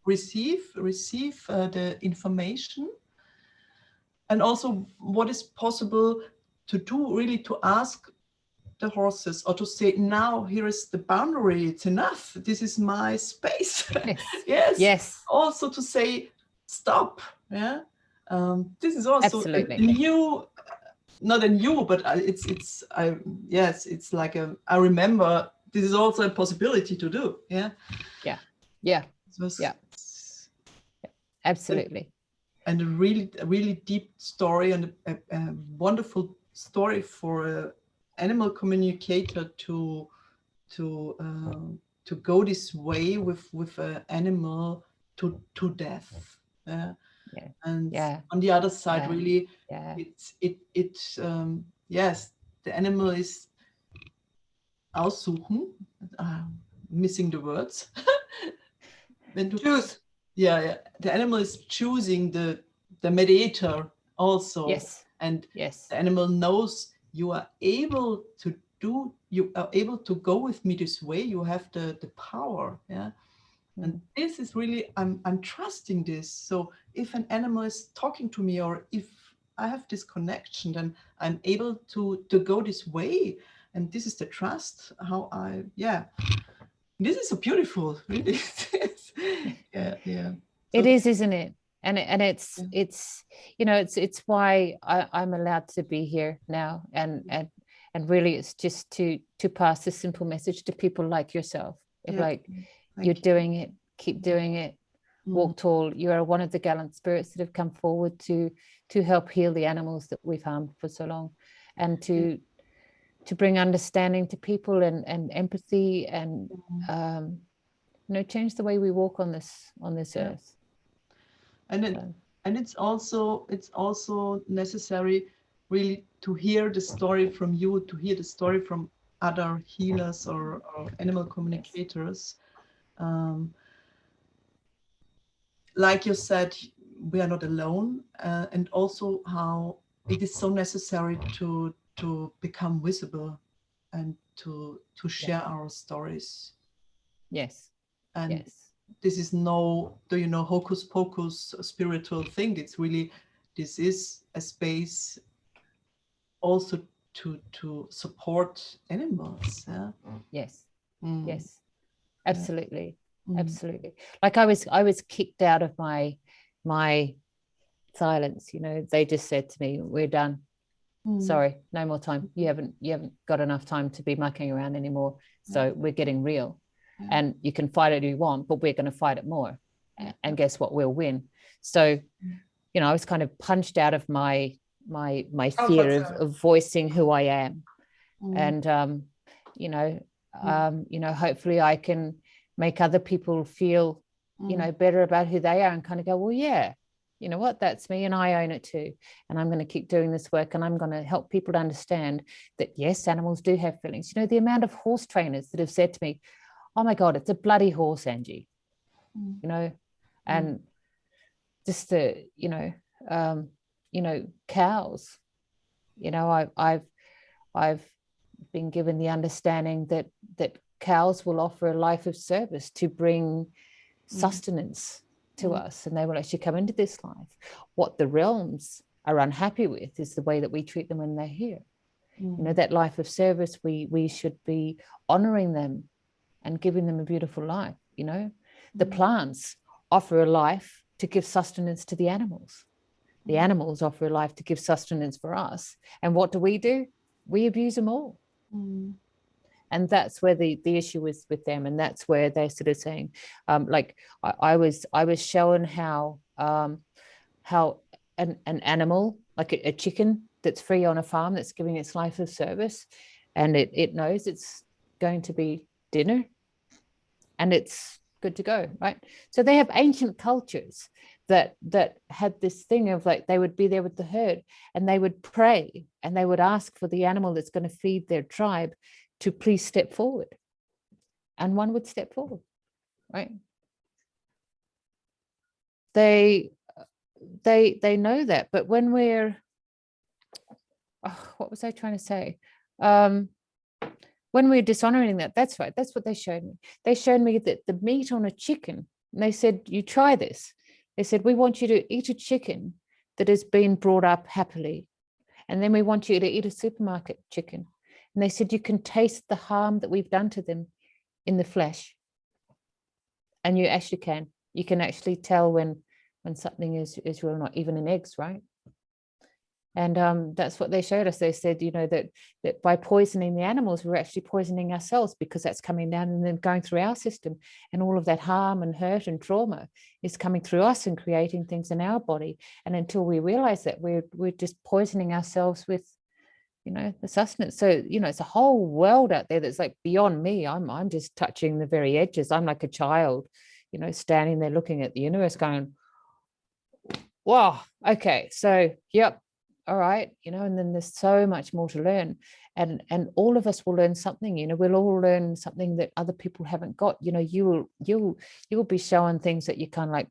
receive the information, and also what is possible to do, really to ask the horses, or to say, now here is the boundary, it's enough, this is my space. Yes. Also to say stop. This is also Absolutely. a new, not a new, but it's like I remember this is also a possibility to do. Absolutely. And a really deep story, and a wonderful story for an animal communicator to go this way with an animal to death. And on the other side, really, yes, the animal is aussuchen, missing the words. Choose. The animal is choosing the mediator also. And the animal knows you are able to go with me this way. You have the power. And this is really, I'm trusting this. So if an animal is talking to me, or if I have this connection, then I'm able to go this way. And this is the trust, how this is so beautiful, really. It is, isn't it? And it's it's why I'm allowed to be here now, and really it's just to pass a simple message to people like yourself. Like, you're doing it, keep doing it, walk tall. You are one of the gallant spirits that have come forward to help heal the animals that we've harmed for so long, and to bring understanding to people, and empathy, and change the way we walk on this earth. And it's also necessary, really, to hear the story from you, to hear the story from other healers or animal communicators. Like you said, we are not alone, and also how it is so necessary to become visible, and to share our stories. And this is no, hocus pocus spiritual thing. It's really, this is a space also to support animals. Yes, absolutely. Absolutely. Like, I was kicked out of my silence. They just said to me, we're done. Sorry, no more time. You haven't got enough time to be mucking around anymore. So we're getting real. And you can fight it if you want, but we're going to fight it more. And guess what? We'll win. So, I was kind of punched out of my fear of voicing who I am. And hopefully I can make other people feel better about who they are, and kind of go, well, yeah, you know what, that's me, and I own it too, and I'm going to keep doing this work, and I'm going to help people to understand that yes, animals do have feelings. The amount of horse trainers that have said to me, oh my God, it's a bloody horse, Anjii. And just the cows, I've been given the understanding that cows will offer a life of service to bring sustenance to us, and they will actually come into this life. What the realms are unhappy with is the way that we treat them when they're here. Mm. You know, that life of service, we should be honoring them and giving them a beautiful life. You know, the plants offer a life to give sustenance to the animals. The animals offer a life to give sustenance for us. And what do? We abuse them all. Mm. And that's where the issue is with them. And that's where they're sort of saying, like I was shown how an animal, like a chicken that's free on a farm, that's giving its life of service, and it knows it's going to be dinner and it's good to go, right? So they have ancient cultures that had this thing of like, they would be there with the herd and they would pray and they would ask for the animal that's going to feed their tribe to please step forward, and one would step forward, right? They know that. But when we're, what was I trying to say? When we're dishonoring that, that's right, that's what they showed me. They showed me that the meat on a chicken, and they said, you try this. They said, we want you to eat a chicken that has been brought up happily. And then we want you to eat a supermarket chicken. And they said, you can taste the harm that we've done to them in the flesh. And you actually can. You can actually tell when something is real or not, even in eggs, right? And that's what they showed us. They said, you know, that by poisoning the animals, we're actually poisoning ourselves, because that's coming down and then going through our system. And all of that harm and hurt and trauma is coming through us and creating things in our body. And until we realize that, we're just poisoning ourselves with, you know, the sustenance. So, you know, it's a whole world out there that's like beyond me. I'm just touching the very edges. I'm like a child, you know, standing there looking at the universe going, wow, okay, so, yep. All right, you know, and then there's so much more to learn, and all of us will learn something. You know, we'll all learn something that other people haven't got. You know, you'll be showing things that you kind of like,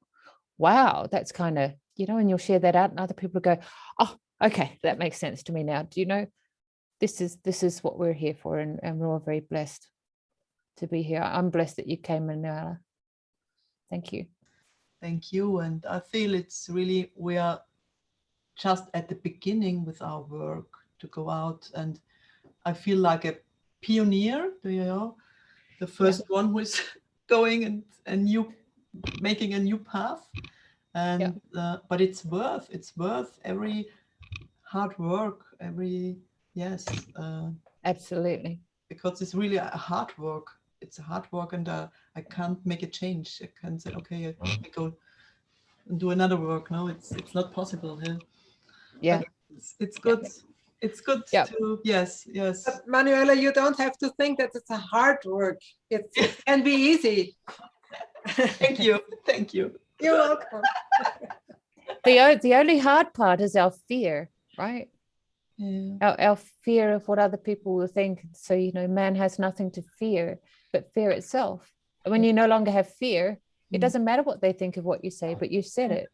wow, that's kind of, you know, and you'll share that out, and other people go, oh, okay, that makes sense to me now. Do you know, this is what we're here for, and we're all very blessed to be here. I'm blessed that you came, and thank you. Thank you. And I feel it's really, we are just at the beginning with our work to go out, and I feel like a pioneer, you know, the first one who is going and making a new path, and but it's worth every hard work, every Absolutely, because it's really a hard work. It's a hard work, and I can't make a change. I can't say, okay, I go and do another work. No, it's not possible. yeah. It's good. It's good to, yes. But Manuela, you don't have to think that it's a hard work. It can be easy. Thank you. You're welcome. The only hard part is our fear, right? Yeah. Our fear of what other people will think. So, you know, man has nothing to fear but fear itself. And when you no longer have fear, it doesn't matter what they think of what you say, but you said it.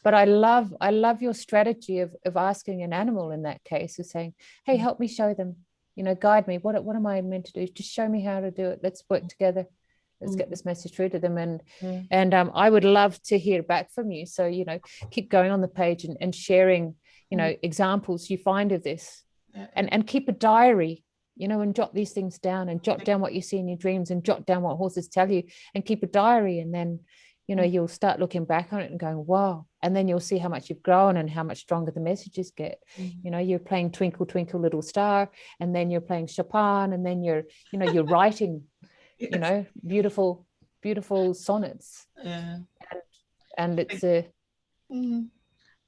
But I love your strategy of asking an animal in that case, of saying, hey, help me show them, you know, guide me. What am I meant to do? Just show me how to do it. Let's work together. Let's get this message through to them. And I would love to hear back from you. So, you know, keep going on the page and sharing, you know, examples you find of this, and keep a diary, you know, and jot these things down, and jot down what you see in your dreams, and jot down what horses tell you, and keep a diary. And then, you know, you'll start looking back on it and going, wow. And then you'll see how much you've grown and how much stronger the messages get. You know, you're playing Twinkle, Twinkle, Little Star, and then you're playing Chopin, and then you're writing, you know, beautiful sonnets. And it's a...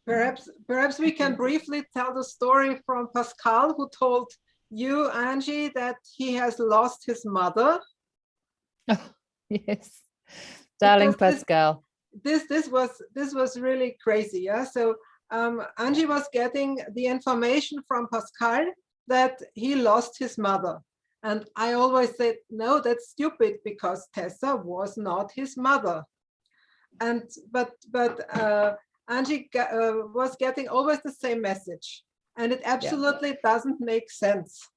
Perhaps we can briefly tell the story from Pascal, who told you, Anjii, that he has lost his mother. Oh, yes, darling Pascal. This was really crazy. Yeah. So Anjii was getting the information from Pascal that he lost his mother, and I always said, no, that's stupid, because Tessa was not his mother. And but Anjii was getting always the same message, and it absolutely doesn't make sense.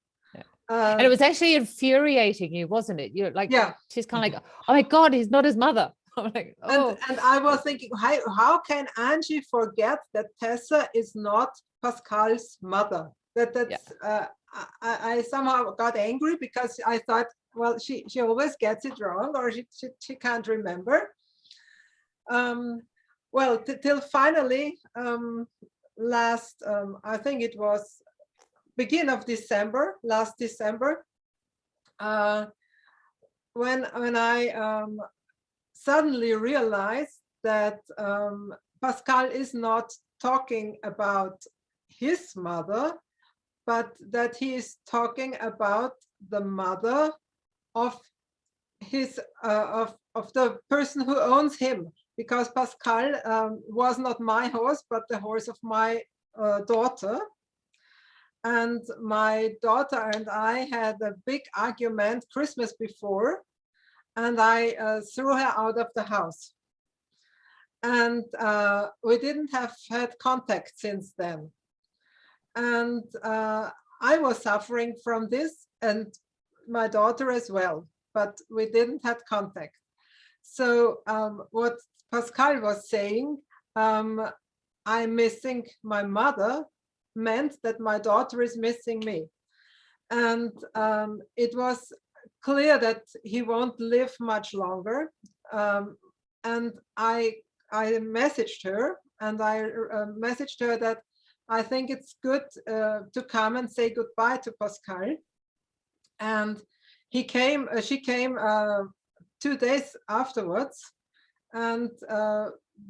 And it was actually infuriating you, wasn't it? You're like, she's kind of like, oh my God, he's not his mother. I'm like, oh, and I was thinking, how can Anjii forget that Tessa is not Pascal's mother? That's I somehow got angry because I thought, well, she always gets it wrong, or she can't remember. Well, till finally, last I think it was beginning of December, last December, when I suddenly realized that Pascal is not talking about his mother, but that he is talking about the mother of his of the person who owns him, because Pascal was not my horse, but the horse of my daughter. And my daughter and I had a big argument Christmas before, and I threw her out of the house. And we didn't have had contact since then. And I was suffering from this, and my daughter as well, but we didn't have contact. So what Pascal was saying, I'm missing my mother, meant that my daughter is missing me. And it was clear that he won't live much longer. And I messaged her, and I messaged her that I think it's good to come and say goodbye to Pascal. And she came 2 days afterwards, and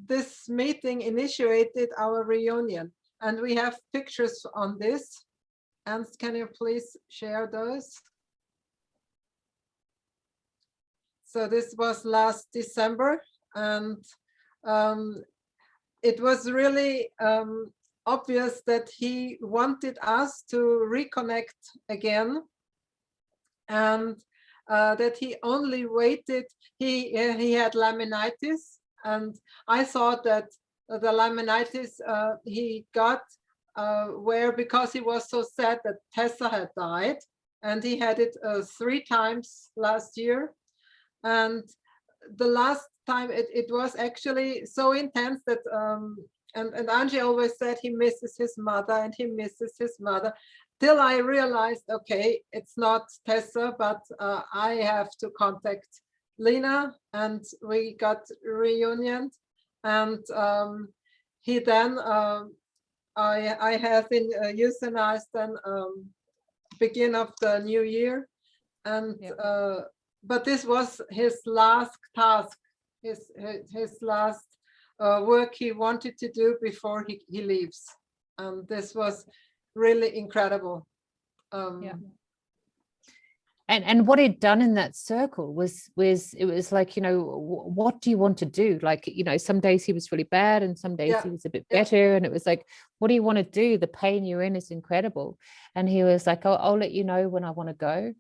this meeting initiated our reunion. And we have pictures on this. And can you please share those? So this was last December, and it was really obvious that he wanted us to reconnect again, and that he only waited. He had laminitis, and I thought that the laminitis he got where because he was so sad that Tessa had died, and he had it 3 times last year. And the last time it was actually so intense that and Anjii always said he misses his mother, and he misses his mother, till I realized, okay, it's not Tessa, but I have to contact Lena, and we got reunion. And he then I have been euthanized then beginning of the new year. And but this was his last task, his last work he wanted to do before he leaves. And this was really incredible. And what he'd done in that circle was it was like, you know, what do you want to do? Like, you know, some days he was really bad, and some days he was a bit better, and it was like, what do you want to do? The pain you're in is incredible. And he was like, I'll let you know when I want to go,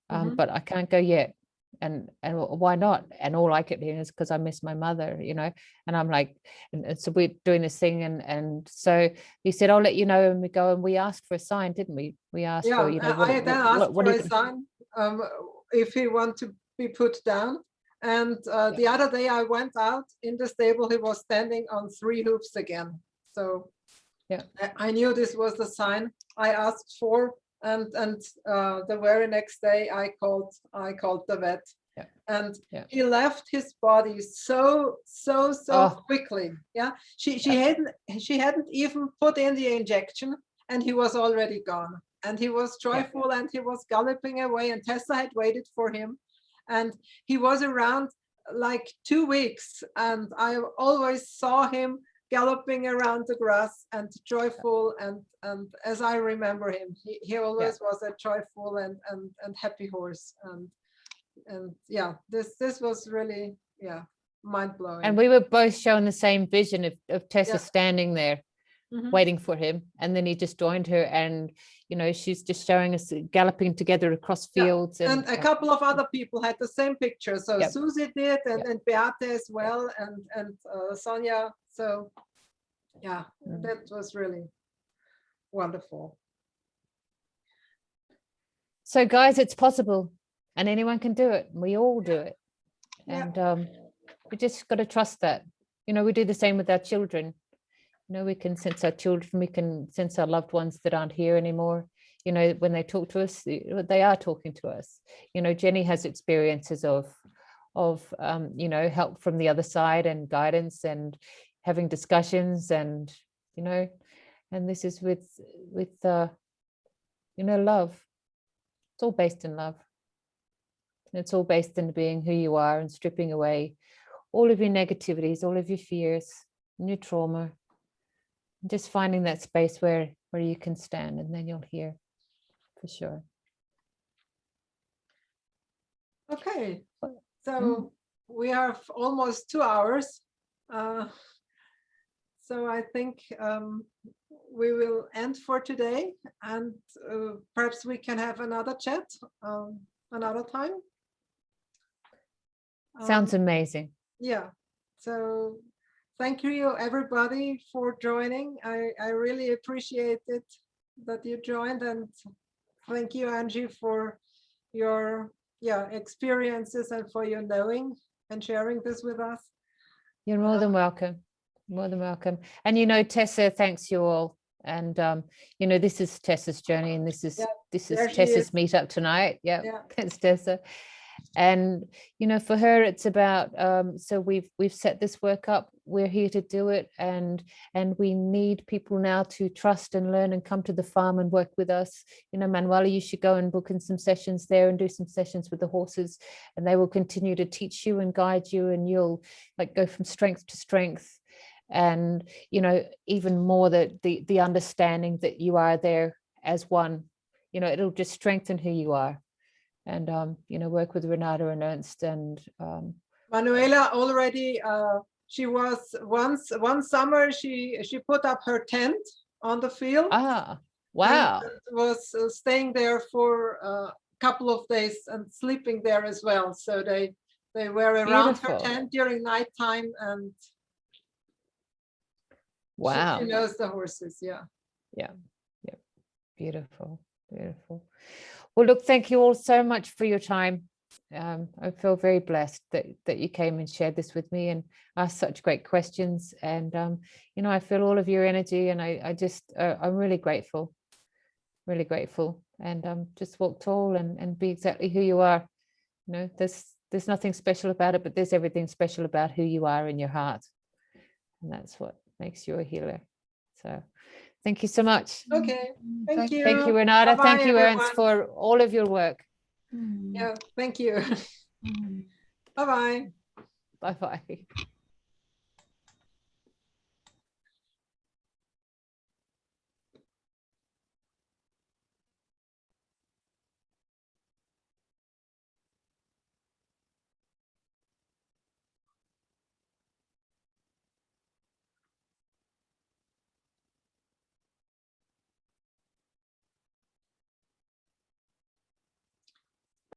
but I can't go yet. And why not? And all I kept hearing is because I miss my mother, you know. And I'm like, and so we're doing this thing, and so he said, I'll let you know. And we go, and we asked for a sign, didn't we? We asked for, you know, I then asked for a sign if he want to be put down. And the other day I went out in the stable, he was standing on 3 hoofs again. So I knew this was the sign I asked for. And the very next day I called the vet, and he left his body so quickly. She hadn't even put in the injection, and he was already gone. And he was joyful, and he was galloping away, and Tessa had waited for him, and he was around like 2 weeks, and I always saw him galloping around the grass and joyful, and as I remember him, he always was a joyful and happy horse. And this was really mind-blowing. And we were both showing the same vision of Tessa standing there waiting for him, and then he just joined her, and you know, she's just showing us galloping together across fields. And a couple of other people had the same picture. So Susie did, and Beate as well, and Sonia. So that was really wonderful. So guys, it's possible, and anyone can do it. We all do it. And We just got to trust that. You know, we do the same with our children. You know, we can sense our children, we can sense our loved ones that aren't here anymore. You know, when they talk to us, they are talking to us. You know, Jenny has experiences of you know, help from the other side and guidance and having discussions, and you know, and this is with you know, love. It's all based in love. And it's all based in being who you are and stripping away all of your negativities, all of your fears, and your trauma. Just finding that space where you can stand, and then you'll hear for sure. Okay, so we have almost 2 hours. So I think we will end for today, and perhaps we can have another chat another time. Sounds amazing. Yeah, so thank you everybody for joining. I really appreciate it that you joined, and thank you, Anjii, for your experiences and for your knowing and sharing this with us. You're more than welcome. More than welcome. And you know, Tessa, thanks you all. And you know, this is Tessa's journey, and this is Tessa's meetup tonight. Yeah, thanks, Tessa. And you know, for her it's about so we've set this work up, we're here to do it, and we need people now to trust and learn and come to the farm and work with us. You know, Manuela, you should go and book in some sessions there and do some sessions with the horses, and they will continue to teach you and guide you, and you'll like go from strength to strength. And you know, even more the understanding that you are there as one, you know, it'll just strengthen who you are. And you know, work with Renate and Ernst and Manuela already she was one summer she put up her tent on the field. Ah, wow. And was staying there for a couple of days and sleeping there as well. So they were around her tent during nighttime, and wow, she knows the horses. Yeah. Beautiful. Well, look, thank you all so much for your time. I feel very blessed that you came and shared this with me and asked such great questions. And you know, I feel all of your energy, and I just I'm really grateful, and just walk tall and be exactly who you are. You know, there's nothing special about it, but there's everything special about who you are in your heart, and that's what makes you a healer. So thank you so much. Okay, thank you. Thank you, Renate. Bye-bye, thank you, everyone. Ernst, for all of your work. Yeah, thank you. Bye-bye. Bye-bye.